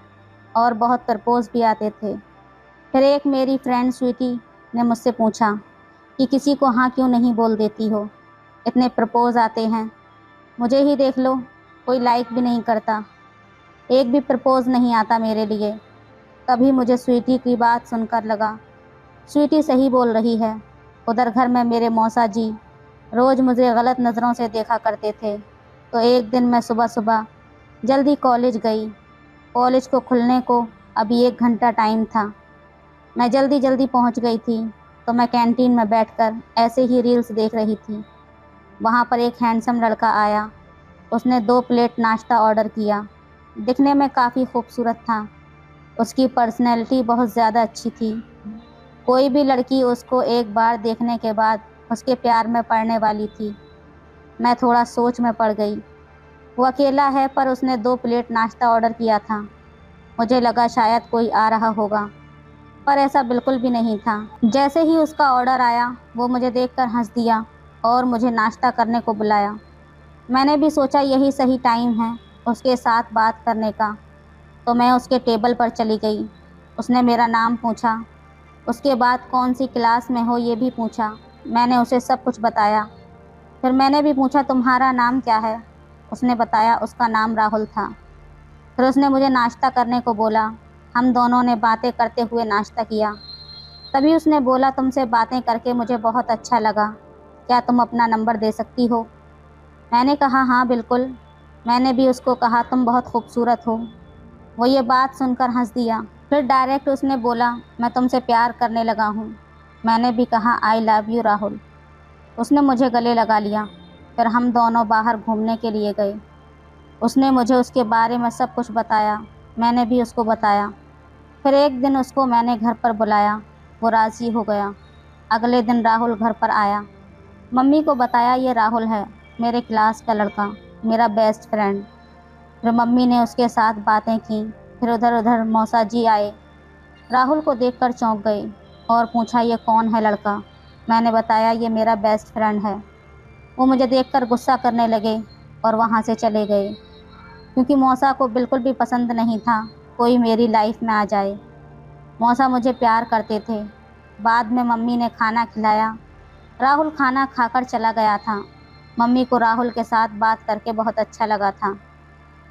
और बहुत प्रपोज़ भी आते थे। फिर एक मेरी फ्रेंड स्वीटी ने मुझसे पूछा कि किसी को हाँ क्यों नहीं बोल देती हो, इतने प्रपोज़ आते हैं, मुझे ही देख लो, कोई लाइक भी नहीं करता, एक भी प्रपोज़ नहीं आता मेरे लिए। तभी मुझे स्वीटी की बात सुनकर लगा, स्वीटी सही बोल रही है। उधर घर में मेरे मौसा जी रोज़ मुझे गलत नज़रों से देखा करते थे। तो एक दिन मैं सुबह सुबह जल्दी कॉलेज गई। कॉलेज को खुलने को अभी 1 घंटा टाइम था। मैं जल्दी जल्दी पहुंच गई थी, तो मैं कैंटीन में बैठकर ऐसे ही रील्स देख रही थी। वहां पर एक हैंडसम लड़का आया। उसने 2 प्लेट नाश्ता ऑर्डर किया। दिखने में काफ़ी खूबसूरत था। उसकी पर्सनैलिटी बहुत ज़्यादा अच्छी थी। कोई भी लड़की उसको एक बार देखने के बाद उसके प्यार में पड़ने वाली थी। मैं थोड़ा सोच में पड़ गई। वो अकेला है, पर उसने 2 प्लेट नाश्ता ऑर्डर किया था। मुझे लगा शायद कोई आ रहा होगा, पर ऐसा बिल्कुल भी नहीं था। जैसे ही उसका ऑर्डर आया, वो मुझे देखकर हंस दिया और मुझे नाश्ता करने को बुलाया। मैंने भी सोचा यही सही टाइम है उसके साथ बात करने का, तो मैं उसके टेबल पर चली गई। उसने मेरा नाम पूछा, उसके बाद कौन सी क्लास में हो ये भी पूछा। मैंने उसे सब कुछ बताया। फिर मैंने भी पूछा, तुम्हारा नाम क्या है? उसने बताया उसका नाम राहुल था। फिर उसने मुझे नाश्ता करने को बोला। हम दोनों ने बातें करते हुए नाश्ता किया। तभी उसने बोला, तुमसे बातें करके मुझे बहुत अच्छा लगा, क्या तुम अपना नंबर दे सकती हो? मैंने कहा हाँ बिल्कुल। मैंने भी उसको कहा, तुम बहुत खूबसूरत हो। वो ये बात सुनकर हंस दिया। फिर डायरेक्ट उसने बोला, मैं तुमसे प्यार करने लगा हूँ। मैंने भी कहा आई लव यू राहुल। उसने मुझे गले लगा लिया। फिर हम दोनों बाहर घूमने के लिए गए। उसने मुझे उसके बारे में सब कुछ बताया। मैंने भी उसको बताया। फिर एक दिन उसको मैंने घर पर बुलाया। वो राज़ी हो गया। अगले दिन राहुल घर पर आया। मम्मी को बताया ये राहुल है, मेरे क्लास का लड़का, मेरा बेस्ट फ्रेंड। फिर मम्मी ने उसके साथ बातें की। फिर उधर उधर मौसा जी आए, राहुल को देखकर चौंक गए और पूछा ये कौन है लड़का। मैंने बताया ये मेरा बेस्ट फ्रेंड है। वो मुझे देखकर गुस्सा करने लगे और वहाँ से चले गए, क्योंकि मौसा को बिल्कुल भी पसंद नहीं था कोई मेरी लाइफ में आ जाए। मौसा मुझे प्यार करते थे। बाद में मम्मी ने खाना खिलाया। राहुल खाना खाकर चला गया था। मम्मी को राहुल के साथ बात करके बहुत अच्छा लगा था।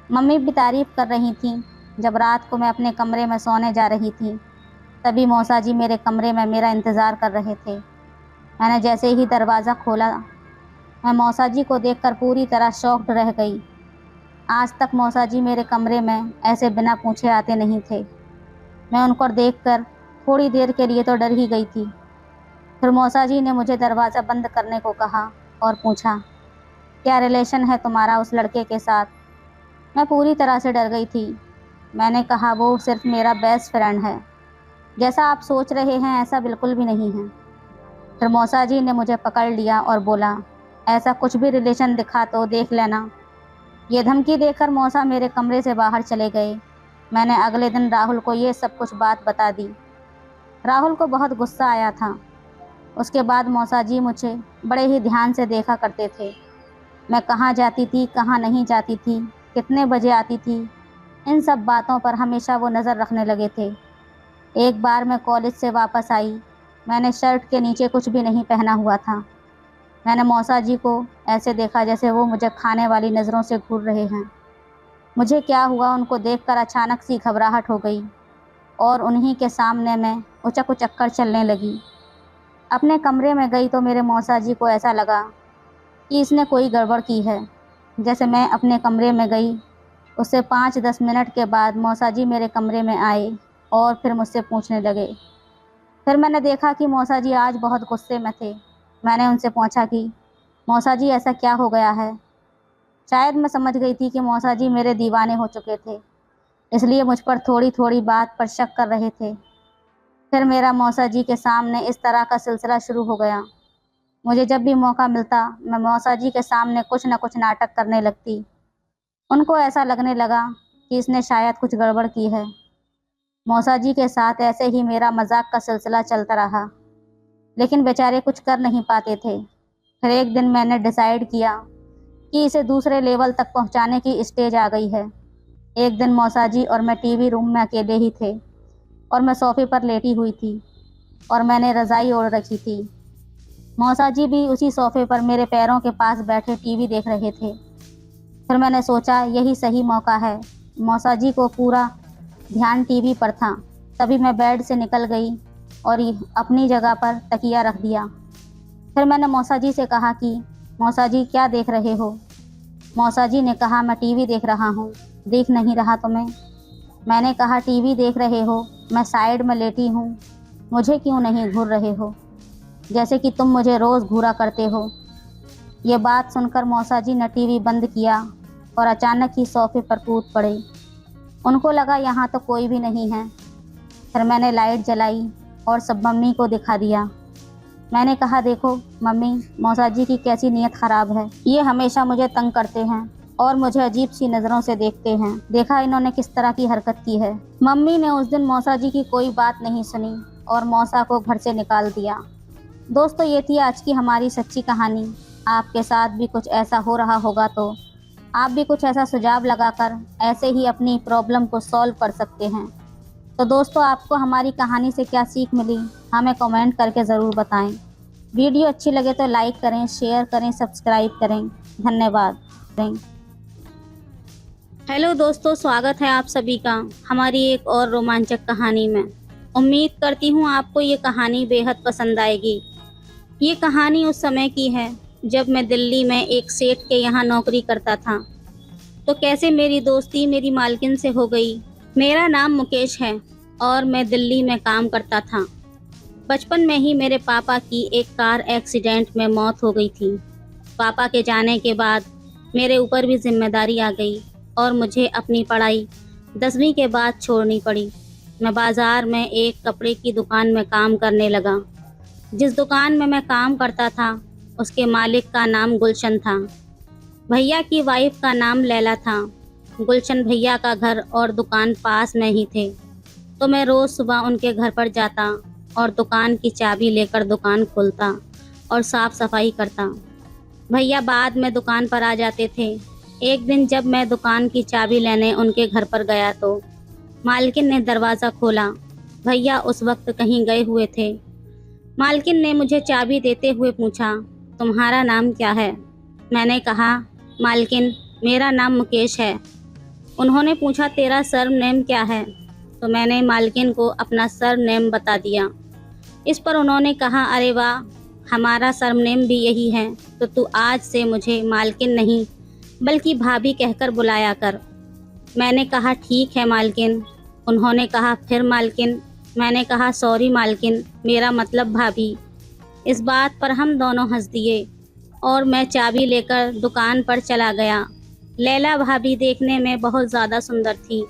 मम्मी भी तारीफ़ कर रही थी। जब रात को मैं अपने कमरे में सोने जा रही थी, तभी मौसा जी मेरे कमरे में मेरा इंतज़ार कर रहे थे। मैंने जैसे ही दरवाज़ा खोला, मैं मौसा जी को देखकर पूरी तरह शॉक्ड रह गई। आज तक मौसा जी मेरे कमरे में ऐसे बिना पूछे आते नहीं थे। मैं उनको देखकर थोड़ी देर के लिए तो डर ही गई थी। फिर मौसा जी ने मुझे दरवाज़ा बंद करने को कहा और पूछा, क्या रिलेशन है तुम्हारा उस लड़के के साथ? मैं पूरी तरह से डर गई थी। मैंने कहा वो सिर्फ मेरा बेस्ट फ्रेंड है। जैसा आप सोच रहे हैं ऐसा बिल्कुल भी नहीं है। फिर मौसा जी ने मुझे पकड़ लिया और बोला, ऐसा कुछ भी रिलेशन दिखा तो देख लेना। ये धमकी देकर मौसा मेरे कमरे से बाहर चले गए। मैंने अगले दिन राहुल को ये सब कुछ बात बता दी। राहुल को बहुत गुस्सा आया था। उसके बाद मौसा जी मुझे बड़े ही ध्यान से देखा करते थे। मैं कहाँ जाती थी, कहाँ नहीं जाती थी, कितने बजे आती थी, इन सब बातों पर हमेशा वो नज़र रखने लगे थे। एक बार मैं कॉलेज से वापस आई। मैंने शर्ट के नीचे कुछ भी नहीं पहना हुआ था। मैंने मौसा जी को ऐसे देखा जैसे वो मुझे खाने वाली नज़रों से घूर रहे हैं। मुझे क्या हुआ, उनको देखकर अचानक सी घबराहट हो गई और उन्हीं के सामने मैं उचक उचक कर चलने लगी। अपने कमरे में गई तो मेरे मौसा जी को ऐसा लगा कि इसने कोई गड़बड़ की है। जैसे मैं अपने कमरे में गई, उससे 5-10 मिनट के बाद मौसा जी मेरे कमरे में आए और फिर मुझसे पूछने लगे। फिर मैंने देखा कि मौसा जी आज बहुत गुस्से में थे। मैंने उनसे पूछा कि मौसा जी ऐसा क्या हो गया है। शायद मैं समझ गई थी कि मौसा जी मेरे दीवाने हो चुके थे, इसलिए मुझ पर थोड़ी थोड़ी बात पर शक कर रहे थे। फिर मेरा मौसा जी के सामने इस तरह का सिलसिला शुरू हो गया। मुझे जब भी मौका मिलता, मैं मौसा जी के सामने कुछ न कुछ नाटक करने लगती। उनको ऐसा लगने लगा कि इसने शायद कुछ गड़बड़ की है। मौसा जी के साथ ऐसे ही मेरा मजाक का सिलसिला चलता रहा, लेकिन बेचारे कुछ कर नहीं पाते थे। फिर एक दिन मैंने डिसाइड किया कि इसे दूसरे लेवल तक पहुंचाने की स्टेज आ गई है। एक दिन मौसा जी और मैं टीवी रूम में अकेले ही थे और मैं सोफे पर लेटी हुई थी और मैंने रज़ाई ओढ़ रखी थी। मौसा जी भी उसी सोफे पर मेरे पैरों के पास बैठे टीवी देख रहे थे। फिर मैंने सोचा यही सही मौका है। मौसा जी को पूरा ध्यान टीवी पर था। तभी मैं बेड से निकल गई और अपनी जगह पर तकिया रख दिया। फिर मैंने मौसा जी से कहा कि मौसा जी क्या देख रहे हो? मौसा जी ने कहा मैं टीवी देख रहा हूँ। देख नहीं रहा तुम्हें? मैंने कहा टीवी देख रहे हो, मैं साइड में लेटी हूँ, मुझे क्यों नहीं घूर रहे हो जैसे कि तुम मुझे रोज़ घूरा करते हो। ये बात सुनकर मौसा जी ने टीवी बंद किया और अचानक ही सोफे पर कूद पड़े। उनको लगा यहाँ तो कोई भी नहीं है। फिर मैंने लाइट जलाई और सब मम्मी को दिखा दिया। मैंने कहा देखो मम्मी, मौसा जी की कैसी नीयत ख़राब है। ये हमेशा मुझे तंग करते हैं और मुझे अजीब सी नज़रों से देखते हैं। देखा इन्होंने किस तरह की हरकत की है। मम्मी ने उस दिन मौसा जी की कोई बात नहीं सुनी और मौसा को घर से निकाल दिया। दोस्तों, ये थी आज की हमारी सच्ची कहानी। आपके साथ भी कुछ ऐसा हो रहा होगा तो आप भी कुछ ऐसा सुझाव लगाकर ऐसे ही अपनी प्रॉब्लम को सॉल्व कर सकते हैं। तो दोस्तों, आपको हमारी कहानी से क्या सीख मिली हमें कमेंट करके ज़रूर बताएं। वीडियो अच्छी लगे तो लाइक करें, शेयर करें, सब्सक्राइब करें। धन्यवाद। हेलो दोस्तों, स्वागत है आप सभी का हमारी एक और रोमांचक कहानी में। उम्मीद करती हूँ आपको ये कहानी बेहद पसंद आएगी। ये कहानी उस समय की है जब मैं दिल्ली में एक सेठ के यहाँ नौकरी करता था। तो कैसे मेरी दोस्ती मेरी मालकिन से हो गई। मेरा नाम मुकेश है और मैं दिल्ली में काम करता था। बचपन में ही मेरे पापा की एक कार एक्सीडेंट में मौत हो गई थी। पापा के जाने के बाद मेरे ऊपर भी जिम्मेदारी आ गई और मुझे अपनी पढ़ाई 10वीं के बाद छोड़नी पड़ी। मैं बाज़ार में एक कपड़े की दुकान में काम करने लगा। जिस दुकान में मैं काम करता था उसके मालिक का नाम गुलशन था। भैया की वाइफ का नाम लैला था। गुलशन भैया का घर और दुकान पास में ही थे, तो मैं रोज़ सुबह उनके घर पर जाता और दुकान की चाबी लेकर दुकान खोलता और साफ़ सफाई करता। भैया बाद में दुकान पर आ जाते थे। एक दिन जब मैं दुकान की चाबी लेने उनके घर पर गया तो मालकिन ने दरवाज़ा खोला। भैया उस वक्त कहीं गए हुए थे। मालकिन ने मुझे चाबी देते हुए पूछा, तुम्हारा नाम क्या है? मैंने कहा, मालकिन मेरा नाम मुकेश है। उन्होंने पूछा, तेरा सरनेम क्या है? तो मैंने मालकिन को अपना सरनेम बता दिया। इस पर उन्होंने कहा, अरे वाह, हमारा सरनेम भी यही है, तो तू आज से मुझे मालकिन नहीं बल्कि भाभी कहकर बुलाया कर। मैंने कहा, ठीक है मालकिन। उन्होंने कहा, फिर मालकिन? मैंने कहा, सॉरी मालकिन, मेरा मतलब भाभी। इस बात पर हम दोनों हंस दिए और मैं चाबी लेकर दुकान पर चला गया। लैला भाभी देखने में बहुत ज़्यादा सुंदर थी।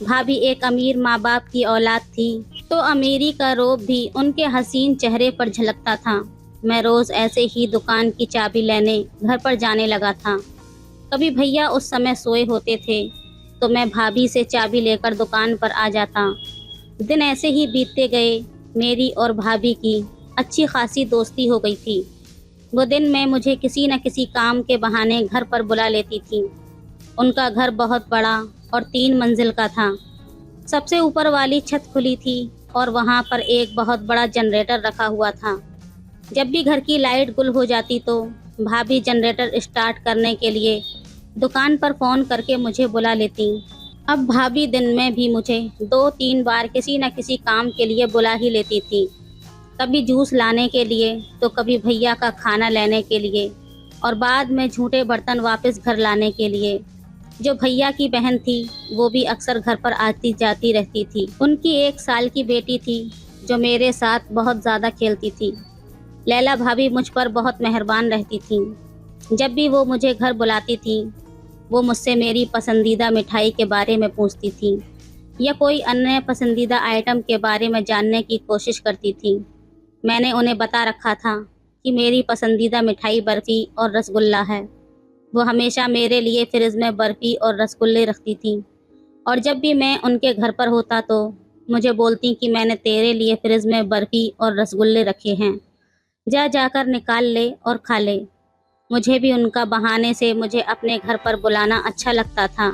भाभी एक अमीर माँ बाप की औलाद थी, तो अमीरी का रौब भी उनके हसीन चेहरे पर झलकता था। मैं रोज़ ऐसे ही दुकान की चाबी लेने घर पर जाने लगा था। कभी भैया उस समय सोए होते थे, तो मैं भाभी से चाबी लेकर दुकान पर आ जाता। दिन ऐसे ही बीतते गए। मेरी और भाभी की अच्छी खासी दोस्ती हो गई थी। वो दिन में मुझे किसी न किसी काम के बहाने घर पर बुला लेती थी। उनका घर बहुत बड़ा और 3 मंजिल का था। सबसे ऊपर वाली छत खुली थी और वहाँ पर एक बहुत बड़ा जनरेटर रखा हुआ था। जब भी घर की लाइट गुल हो जाती तो भाभी जनरेटर स्टार्ट करने के लिए दुकान पर फ़ोन करके मुझे बुला लेती। अब भाभी दिन में भी मुझे 2-3 बार किसी न किसी काम के लिए बुला ही लेती थी। कभी जूस लाने के लिए, तो कभी भैया का खाना लेने के लिए, और बाद में झूठे बर्तन वापस घर लाने के लिए। जो भैया की बहन थी वो भी अक्सर घर पर आती जाती रहती थी। उनकी 1 साल की बेटी थी जो मेरे साथ बहुत ज़्यादा खेलती थी। लैला भाभी मुझ पर बहुत मेहरबान रहती थी। जब भी वो मुझे घर बुलाती थी, वो मुझसे मेरी पसंदीदा मिठाई के बारे में पूछती थी या कोई अन्य पसंदीदा आइटम के बारे में जानने की कोशिश करती थी। मैंने उन्हें बता रखा था कि मेरी पसंदीदा मिठाई बर्फ़ी और रसगुल्ला है। वो हमेशा मेरे लिए फ्रिज में बर्फ़ी और रसगुल्ले रखती थी, और जब भी मैं उनके घर पर होता तो मुझे बोलती कि मैंने तेरे लिए फ्रिज में बर्फ़ी और रसगुल्ले रखे हैं, जाकर निकाल ले और खा ले। मुझे भी उनका बहाने से मुझे अपने घर पर बुलाना अच्छा लगता था,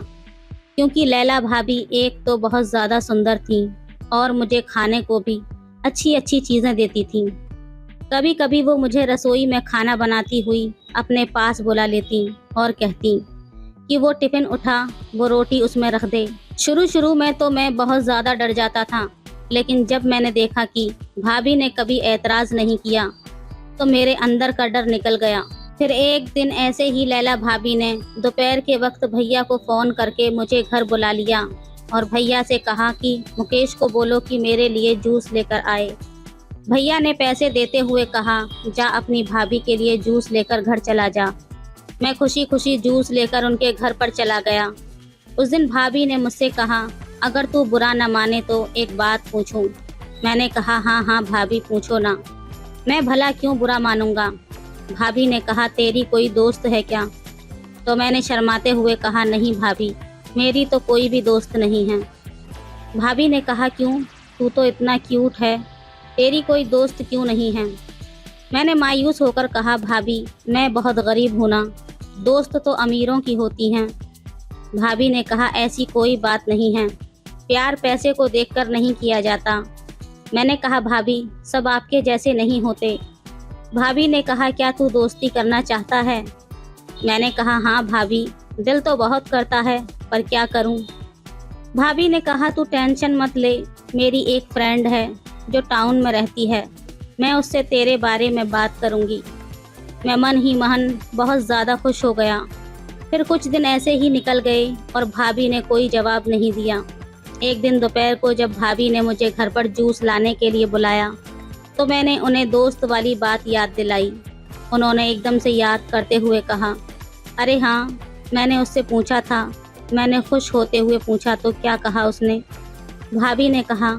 क्योंकि लैला भाभी एक तो बहुत ज़्यादा सुंदर थी और मुझे खाने को भी अच्छी अच्छी चीज़ें देती थी। कभी कभी वो मुझे रसोई में खाना बनाती हुई अपने पास बुला लेती और कहती कि वो टिफ़िन उठा, वो रोटी उसमें रख दे। शुरू में तो मैं बहुत ज़्यादा डर जाता था, लेकिन जब मैंने देखा कि भाभी ने कभी एतराज़ नहीं किया तो मेरे अंदर का डर निकल गया। फिर एक दिन ऐसे ही लैला भाभी ने दोपहर के वक्त भैया को फ़ोन करके मुझे घर बुला लिया और भैया से कहा कि मुकेश को बोलो कि मेरे लिए जूस लेकर आए। भैया ने पैसे देते हुए कहा, जा अपनी भाभी के लिए जूस लेकर घर चला जा। मैं खुशी खुशी जूस लेकर उनके घर पर चला गया। उस दिन भाभी ने मुझसे कहा, अगर तू बुरा न माने तो एक बात पूछूं। मैंने कहा, हाँ हाँ भाभी, पूछो ना, मैं भला क्यों बुरा मानूंगा। भाभी ने कहा, तेरी कोई दोस्त है क्या? तो मैंने शर्माते हुए कहा, नहीं भाभी, मेरी तो कोई भी दोस्त नहीं है। भाभी ने कहा, क्यों, तू तो इतना क्यूट है, तेरी कोई दोस्त क्यों नहीं है? मैंने मायूस होकर कहा, भाभी मैं बहुत गरीब हूँ ना, दोस्त तो अमीरों की होती हैं। भाभी ने कहा, ऐसी कोई बात नहीं है, प्यार पैसे को देखकर नहीं किया जाता। मैंने कहा, भाभी सब आपके जैसे नहीं होते। भाभी ने कहा, क्या तू दोस्ती करना चाहता है? मैंने कहा, हाँ भाभी, दिल तो बहुत करता है, पर क्या करूं। भाभी ने कहा, तू टेंशन मत ले, मेरी एक फ्रेंड है जो टाउन में रहती है, मैं उससे तेरे बारे में बात करूंगी। मैं मन ही मन बहुत ज़्यादा खुश हो गया। फिर कुछ दिन ऐसे ही निकल गए और भाभी ने कोई जवाब नहीं दिया। एक दिन दोपहर को जब भाभी ने मुझे घर पर जूस लाने के लिए बुलाया तो मैंने उन्हें दोस्त वाली बात याद दिलाई। उन्होंने एकदम से याद करते हुए कहा, अरे हाँ, मैंने उससे पूछा था। मैंने खुश होते हुए पूछा, तो क्या कहा उसने? भाभी ने कहा,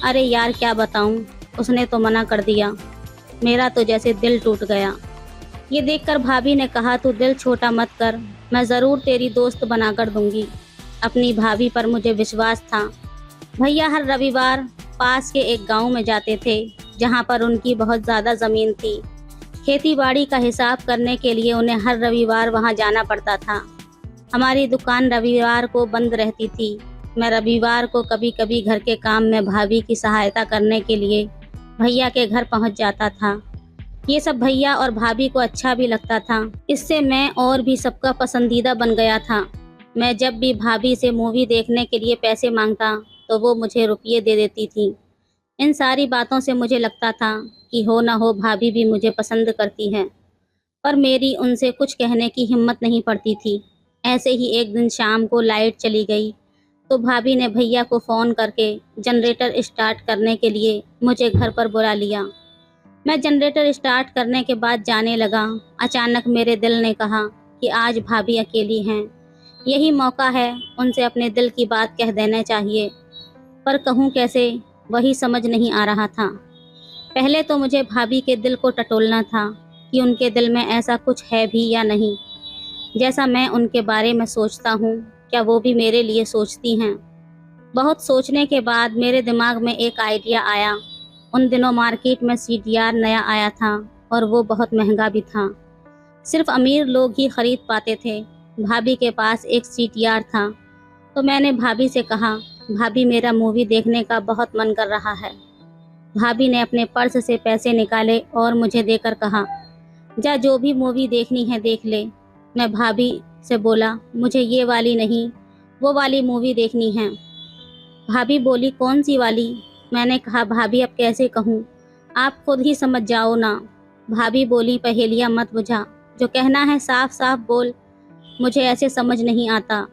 अरे यार क्या बताऊँ, उसने तो मना कर दिया। मेरा तो जैसे दिल टूट गया। ये देखकर भाभी ने कहा, तू दिल छोटा मत कर, मैं ज़रूर तेरी दोस्त बनाकर दूंगी। अपनी भाभी पर मुझे विश्वास था। भैया हर रविवार पास के एक गांव में जाते थे, जहां पर उनकी बहुत ज़्यादा ज़मीन थी। खेती बाड़ी का हिसाब करने के लिए उन्हें हर रविवार वहां जाना पड़ता था। हमारी दुकान रविवार को बंद रहती थी। मैं रविवार को कभी कभी घर के काम में भाभी की सहायता करने के लिए भैया के घर पहुंच जाता था। ये सब भैया और भाभी को अच्छा भी लगता था। इससे मैं और भी सबका पसंदीदा बन गया था। मैं जब भी भाभी से मूवी देखने के लिए पैसे मांगता तो वो मुझे रुपये दे देती थी। इन सारी बातों से मुझे लगता था कि हो ना हो भाभी भी मुझे पसंद करती हैं, पर मेरी उनसे कुछ कहने की हिम्मत नहीं पड़ती थी। ऐसे ही एक दिन शाम को लाइट चली गई तो भाभी ने भैया को फ़ोन करके जनरेटर स्टार्ट करने के लिए मुझे घर पर बुला लिया। मैं जनरेटर स्टार्ट करने के बाद जाने लगा। अचानक मेरे दिल ने कहा कि आज भाभी अकेली हैं, यही मौका है, उनसे अपने दिल की बात कह देना चाहिए। पर कहूँ कैसे, वही समझ नहीं आ रहा था। पहले तो मुझे भाभी के दिल को टटोलना था कि उनके दिल में ऐसा कुछ है भी या नहीं। जैसा मैं उनके बारे में सोचता हूँ, क्या वो भी मेरे लिए सोचती हैं? बहुत सोचने के बाद मेरे दिमाग में एक आइडिया आया। उन दिनों मार्केट में सीडीआर नया आया था और वो बहुत महंगा भी था। सिर्फ अमीर लोग ही खरीद पाते थे। भाभी के पास एक सीडीआर था, तो मैंने भाभी से कहा, भाभी मेरा मूवी देखने का बहुत मन कर रहा है। भाभी ने अपने पर्स से पैसे निकाले और मुझे देकर कहा, जा जो भी मूवी देखनी है देख ले। मैं भाभी से बोला, मुझे ये वाली नहीं, वो वाली मूवी देखनी है। भाभी बोली, कौन सी वाली? मैंने कहा, भाभी अब कैसे कहूँ, आप खुद ही समझ जाओ ना। भाभी बोली, पहेलियाँ मत बुझा, जो कहना है साफ साफ बोल, मुझे ऐसे समझ नहीं आता।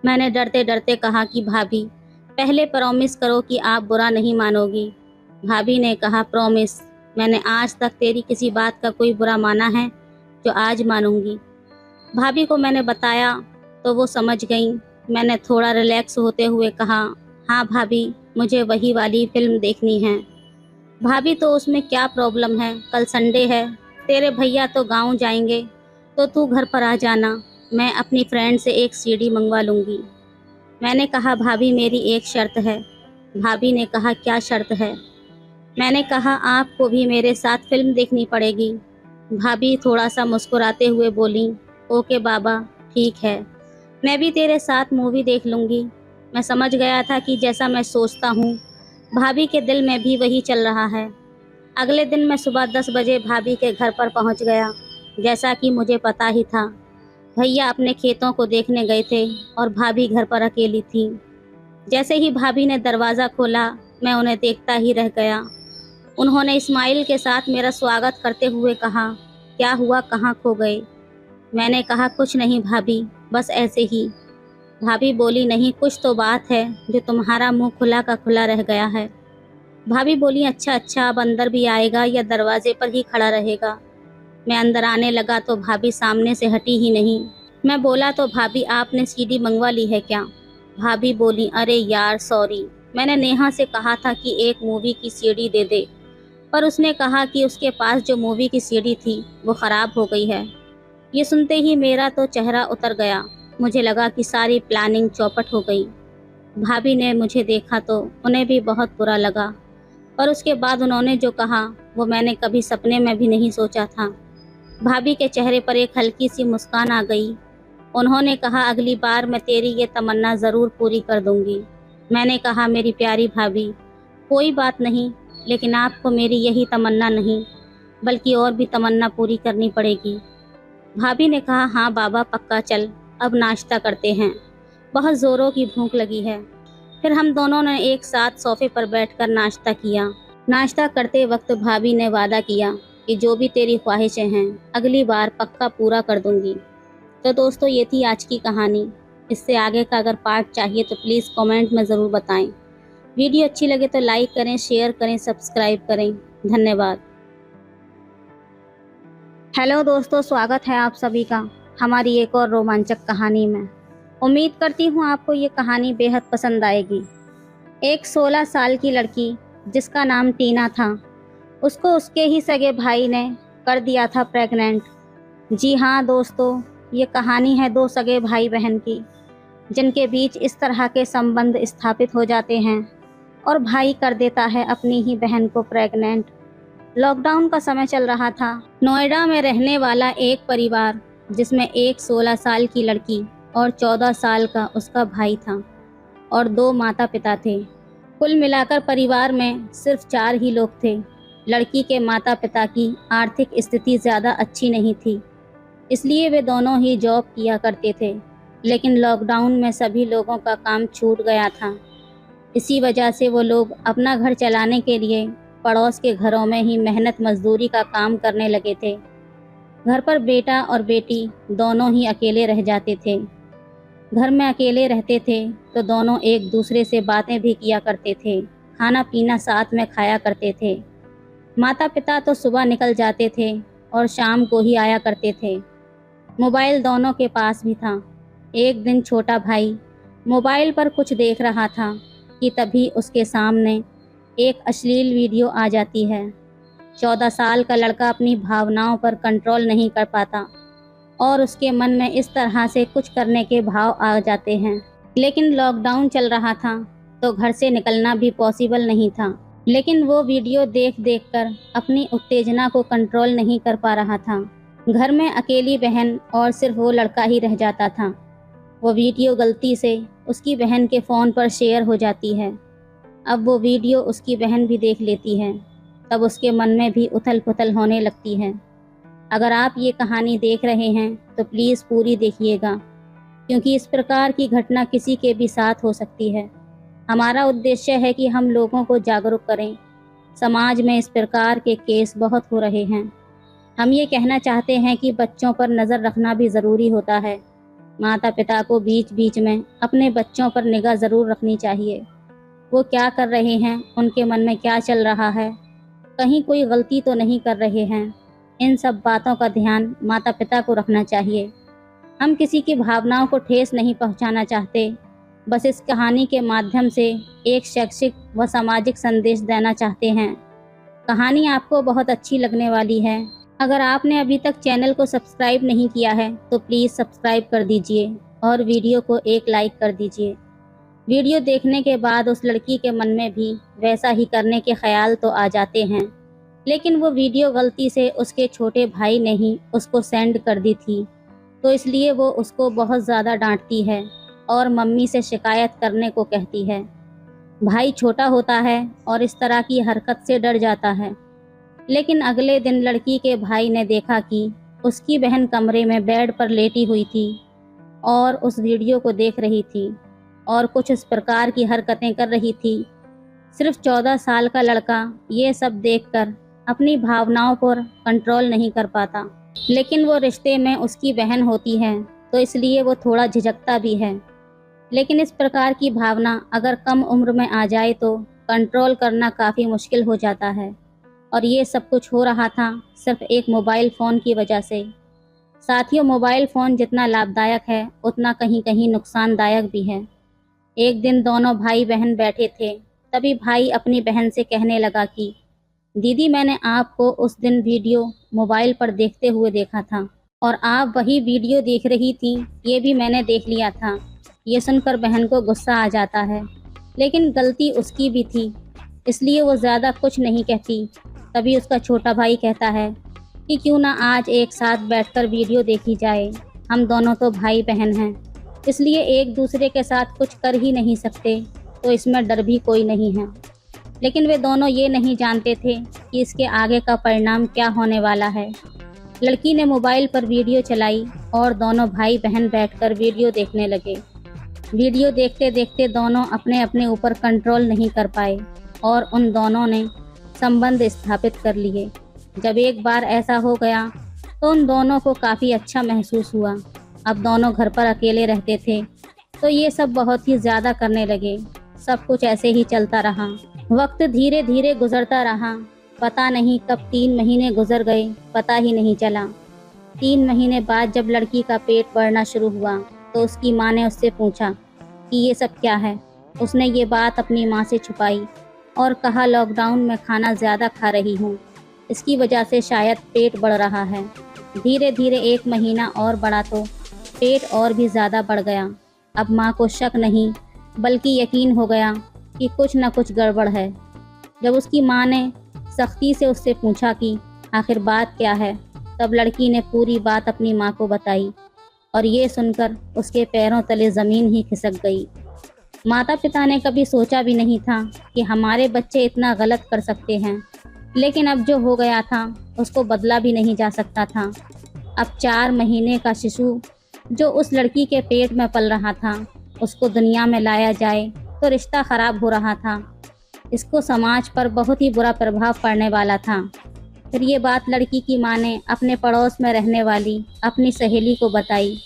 मैंने डरते डरते कहा कि भाभी पहले प्रॉमिस करो कि आप बुरा नहीं मानोगी। भाभी ने कहा, प्रॉमिस। मैंने आज तक तेरी किसी बात का कोई बुरा माना है जो आज मानूंगी? भाभी को मैंने बताया तो वो समझ गई। मैंने थोड़ा रिलैक्स होते हुए कहा, हाँ भाभी, मुझे वही वाली फिल्म देखनी है। भाभी, तो उसमें क्या प्रॉब्लम है, कल संडे है, तेरे भैया तो गांव जाएंगे, तो तू घर पर आ जाना, मैं अपनी फ्रेंड से एक सीडी मंगवा लूँगी। मैंने कहा, भाभी मेरी एक शर्त है। भाभी ने कहा, क्या शर्त है? मैंने कहा, आपको भी मेरे साथ फिल्म देखनी पड़ेगी। भाभी थोड़ा सा मुस्कुराते हुए बोली, ओके बाबा, ठीक है, मैं भी तेरे साथ मूवी देख लूँगी। मैं समझ गया था कि जैसा मैं सोचता हूँ, भाभी के दिल में भी वही चल रहा है। अगले दिन मैं सुबह 10 बजे भाभी के घर पर पहुँच गया। जैसा कि मुझे पता ही था, भैया अपने खेतों को देखने गए थे और भाभी घर पर अकेली थी। जैसे ही भाभी ने दरवाज़ा खोला, मैं उन्हें देखता ही रह गया। उन्होंने स्माइल के साथ मेरा स्वागत करते हुए कहा, क्या हुआ, कहाँ खो गए? मैंने कहा, कुछ नहीं भाभी, बस ऐसे ही। भाभी बोली, नहीं, कुछ तो बात है जो तुम्हारा मुंह खुला का खुला रह गया है। भाभी बोली, अच्छा अच्छा, अब अंदर भी आएगा या दरवाजे पर ही खड़ा रहेगा? मैं अंदर आने लगा तो भाभी सामने से हटी ही नहीं। मैं बोला, तो भाभी आपने सीडी मंगवा ली है क्या? भाभी बोली, अरे यार सॉरी, मैंने नेहा से कहा था कि एक मूवी की सीडी दे दे, पर उसने कहा कि उसके पास जो मूवी की सीडी थी वो ख़राब हो गई है। ये सुनते ही मेरा तो चेहरा उतर गया। मुझे लगा कि सारी प्लानिंग चौपट हो गई। भाभी ने मुझे देखा तो उन्हें भी बहुत बुरा लगा, पर उसके बाद उन्होंने जो कहा वो मैंने कभी सपने में भी नहीं सोचा था। भाभी के चेहरे पर एक हल्की सी मुस्कान आ गई। उन्होंने कहा, अगली बार मैं तेरी ये तमन्ना ज़रूर पूरी कर दूंगी। मैंने कहा, मेरी प्यारी भाभी, कोई बात नहीं, लेकिन आपको मेरी यही तमन्ना नहीं बल्कि और भी तमन्ना पूरी करनी पड़ेगी। भाभी ने कहा, हाँ बाबा, पक्का, चल अब नाश्ता करते हैं, बहुत ज़ोरों की भूख लगी है। फिर हम दोनों ने एक साथ सोफे पर बैठकर नाश्ता किया। नाश्ता करते वक्त भाभी ने वादा किया कि जो भी तेरी ख्वाहिशें हैं अगली बार पक्का पूरा कर दूंगी। तो दोस्तों, ये थी आज की कहानी। इससे आगे का अगर पार्ट चाहिए तो प्लीज़ कमेंट में ज़रूर बताएं। वीडियो अच्छी लगे तो लाइक करें, शेयर करें, सब्सक्राइब करें। धन्यवाद। हेलो दोस्तों, स्वागत है आप सभी का हमारी एक और रोमांचक कहानी में। उम्मीद करती हूँ आपको ये कहानी बेहद पसंद आएगी। एक 16 साल की लड़की जिसका नाम टीना था, उसको उसके ही सगे भाई ने कर दिया था प्रेग्नेंट। जी हाँ दोस्तों, ये कहानी है दो सगे भाई बहन की, जिनके बीच इस तरह के संबंध स्थापित हो जाते हैं और भाई कर देता है अपनी ही बहन को प्रेग्नेंट। लॉकडाउन का समय चल रहा था। नोएडा में रहने वाला एक परिवार, जिसमें एक 16 साल की लड़की और 14 साल का उसका भाई था और दो माता पिता थे। कुल मिलाकर परिवार में सिर्फ 4 ही लोग थे। लड़की के माता पिता की आर्थिक स्थिति ज़्यादा अच्छी नहीं थी, इसलिए वे दोनों ही जॉब किया करते थे। लेकिन लॉकडाउन में सभी लोगों का काम छूट गया था। इसी वजह से वो लोग अपना घर चलाने के लिए पड़ोस के घरों में ही मेहनत मजदूरी का काम करने लगे थे। घर पर बेटा और बेटी दोनों ही अकेले रह जाते थे। घर में अकेले रहते थे तो दोनों एक दूसरे से बातें भी किया करते थे, खाना पीना साथ में खाया करते थे। माता पिता तो सुबह निकल जाते थे और शाम को ही आया करते थे। मोबाइल दोनों के पास भी था। एक दिन छोटा भाई मोबाइल पर कुछ देख रहा था कि तभी उसके सामने एक अश्लील वीडियो आ जाती है। 14 साल का लड़का अपनी भावनाओं पर कंट्रोल नहीं कर पाता और उसके मन में इस तरह से कुछ करने के भाव आ जाते हैं। लेकिन लॉकडाउन चल रहा था तो घर से निकलना भी पॉसिबल नहीं था। लेकिन वो वीडियो देख देख कर अपनी उत्तेजना को कंट्रोल नहीं कर पा रहा था। घर में अकेली बहन और सिर्फ वो लड़का ही रह जाता था। वो वीडियो गलती से उसकी बहन के फ़ोन पर शेयर हो जाती है। अब वो वीडियो उसकी बहन भी देख लेती है, तब उसके मन में भी उथल पुथल होने लगती है। अगर आप ये कहानी देख रहे हैं तो प्लीज़ पूरी देखिएगा, क्योंकि इस प्रकार की घटना किसी के भी साथ हो सकती है। हमारा उद्देश्य है कि हम लोगों को जागरूक करें। समाज में इस प्रकार के केस बहुत हो रहे हैं। हम ये कहना चाहते हैं कि बच्चों पर नज़र रखना भी ज़रूरी होता है। माता पिता को बीच बीच में अपने बच्चों पर निगाह ज़रूर रखनी चाहिए। वो क्या कर रहे हैं, उनके मन में क्या चल रहा है, कहीं कोई गलती तो नहीं कर रहे हैं। इन सब बातों का ध्यान माता पिता को रखना चाहिए। हम किसी की भावनाओं को ठेस नहीं पहुंचाना चाहते, बस इस कहानी के माध्यम से एक शैक्षिक व सामाजिक संदेश देना चाहते हैं। कहानी आपको बहुत अच्छी लगने वाली है। अगर आपने अभी तक चैनल को सब्सक्राइब नहीं किया है तो प्लीज़ सब्सक्राइब कर दीजिए और वीडियो को एक लाइक कर दीजिए। वीडियो देखने के बाद उस लड़की के मन में भी वैसा ही करने के ख्याल तो आ जाते हैं, लेकिन वो वीडियो गलती से उसके छोटे भाई ने ही उसको सेंड कर दी थी, तो इसलिए वो उसको बहुत ज़्यादा डांटती है और मम्मी से शिकायत करने को कहती है। भाई छोटा होता है और इस तरह की हरकत से डर जाता है। लेकिन अगले दिन लड़की के भाई ने देखा कि उसकी बहन कमरे में बेड पर लेटी हुई थी और उस वीडियो को देख रही थी और कुछ इस प्रकार की हरकतें कर रही थी। सिर्फ 14 साल का लड़का ये सब देखकर अपनी भावनाओं पर कंट्रोल नहीं कर पाता, लेकिन वो रिश्ते में उसकी बहन होती है तो इसलिए वो थोड़ा झिझकता भी है। लेकिन इस प्रकार की भावना अगर कम उम्र में आ जाए तो कंट्रोल करना काफ़ी मुश्किल हो जाता है। और ये सब कुछ हो रहा था सिर्फ एक मोबाइल फ़ोन की वजह से। साथियों, मोबाइल फ़ोन जितना लाभदायक है उतना कहीं कहीं नुकसानदायक भी है। एक दिन दोनों भाई बहन बैठे थे, तभी भाई अपनी बहन से कहने लगा कि दीदी, मैंने आपको उस दिन वीडियो मोबाइल पर देखते हुए देखा था और आप वही वीडियो देख रही थी, ये भी मैंने देख लिया था। ये सुनकर बहन को गुस्सा आ जाता है, लेकिन गलती उसकी भी थी, इसलिए वो ज़्यादा कुछ नहीं कहती। तभी उसका छोटा भाई कहता है कि क्यों ना आज एक साथ बैठकर वीडियो देखी जाए। हम दोनों तो भाई बहन हैं, इसलिए एक दूसरे के साथ कुछ कर ही नहीं सकते, तो इसमें डर भी कोई नहीं है। लेकिन वे दोनों ये नहीं जानते थे कि इसके आगे का परिणाम क्या होने वाला है। लड़की ने मोबाइल पर वीडियो चलाई और दोनों भाई बहन बैठकर वीडियो देखने लगे। वीडियो देखते देखते दोनों अपने अपने ऊपर कंट्रोल नहीं कर पाए और उन दोनों ने संबंध स्थापित कर लिए। जब एक बार ऐसा हो गया तो उन दोनों को काफ़ी अच्छा महसूस हुआ। अब दोनों घर पर अकेले रहते थे तो ये सब बहुत ही ज़्यादा करने लगे। सब कुछ ऐसे ही चलता रहा। वक्त धीरे धीरे गुजरता रहा। पता नहीं कब 3 महीने गुजर गए, पता ही नहीं चला। 3 महीने बाद जब लड़की का पेट बढ़ना शुरू हुआ तो उसकी माँ ने उससे पूछा कि ये सब क्या है। उसने ये बात अपनी माँ से छुपाई और कहा, लॉकडाउन में खाना ज़्यादा खा रही हूँ, इसकी वजह से शायद पेट बढ़ रहा है। धीरे धीरे 1 महीना और बढ़ा तो पेट और भी ज़्यादा बढ़ गया। अब माँ को शक नहीं बल्कि यकीन हो गया कि कुछ न कुछ गड़बड़ है। जब उसकी माँ ने सख्ती से उससे पूछा कि आखिर बात क्या है, तब लड़की ने पूरी बात अपनी माँ को बताई और ये सुनकर उसके पैरों तले ज़मीन ही खिसक गई। माता पिता ने कभी सोचा भी नहीं था कि हमारे बच्चे इतना गलत कर सकते हैं, लेकिन अब जो हो गया था उसको बदला भी नहीं जा सकता था। अब 4 महीने का शिशु जो उस लड़की के पेट में पल रहा था, उसको दुनिया में लाया जाए तो रिश्ता ख़राब हो रहा था। इसको समाज पर बहुत ही बुरा प्रभाव पड़ने वाला था। फिर ये बात लड़की की माँ ने अपने पड़ोस में रहने वाली अपनी सहेली को बताई।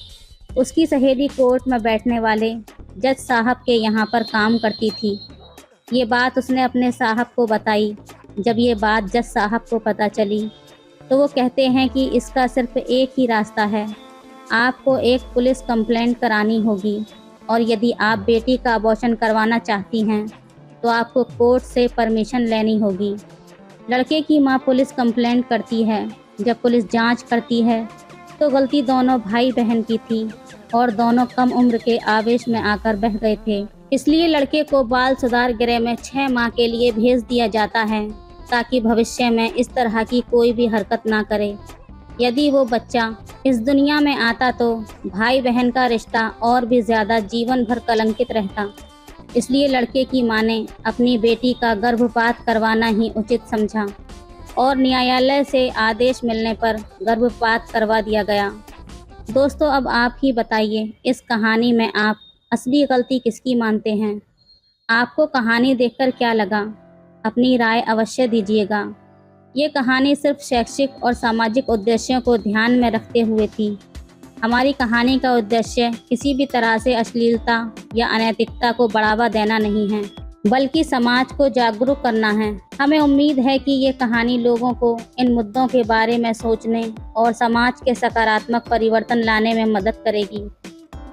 उसकी सहेली कोर्ट में बैठने वाले जज साहब के यहाँ पर काम करती थी। ये बात उसने अपने साहब को बताई। जब ये बात जज साहब को पता चली तो वो कहते हैं कि इसका सिर्फ एक ही रास्ता है, आपको एक पुलिस कंप्लेंट करानी होगी और यदि आप बेटी का अबॉर्शन करवाना चाहती हैं तो आपको कोर्ट से परमिशन लेनी होगी। लड़के की माँ पुलिस कंप्लेंट करती है। जब पुलिस जांच करती है तो गलती दोनों भाई बहन की थी और दोनों कम उम्र के आवेश में आकर बह गए थे। इसलिए लड़के को बाल सुधार गृह में 6 माह के लिए भेज दिया जाता है ताकि भविष्य में इस तरह की कोई भी हरकत ना करे। यदि वो बच्चा इस दुनिया में आता तो भाई बहन का रिश्ता और भी ज़्यादा जीवन भर कलंकित रहता। इसलिए लड़के की माँ ने अपनी बेटी का गर्भपात करवाना ही उचित समझा और न्यायालय से आदेश मिलने पर गर्भपात करवा दिया गया। दोस्तों, अब आप ही बताइए, इस कहानी में आप असली गलती किसकी मानते हैं? आपको कहानी देखकर क्या लगा? अपनी राय अवश्य दीजिएगा। ये कहानी सिर्फ शैक्षिक और सामाजिक उद्देश्यों को ध्यान में रखते हुए थी। हमारी कहानी का उद्देश्य किसी भी तरह से अश्लीलता या अनैतिकता को बढ़ावा देना नहीं है, बल्कि समाज को जागरूक करना है। हमें उम्मीद है कि ये कहानी लोगों को इन मुद्दों के बारे में सोचने और समाज के सकारात्मक परिवर्तन लाने में मदद करेगी।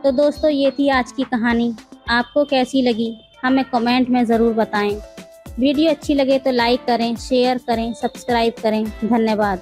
तो दोस्तों, ये थी आज की कहानी। आपको कैसी लगी हमें कमेंट में ज़रूर बताएं। वीडियो अच्छी लगे तो लाइक करें, शेयर करें, सब्सक्राइब करें। धन्यवाद।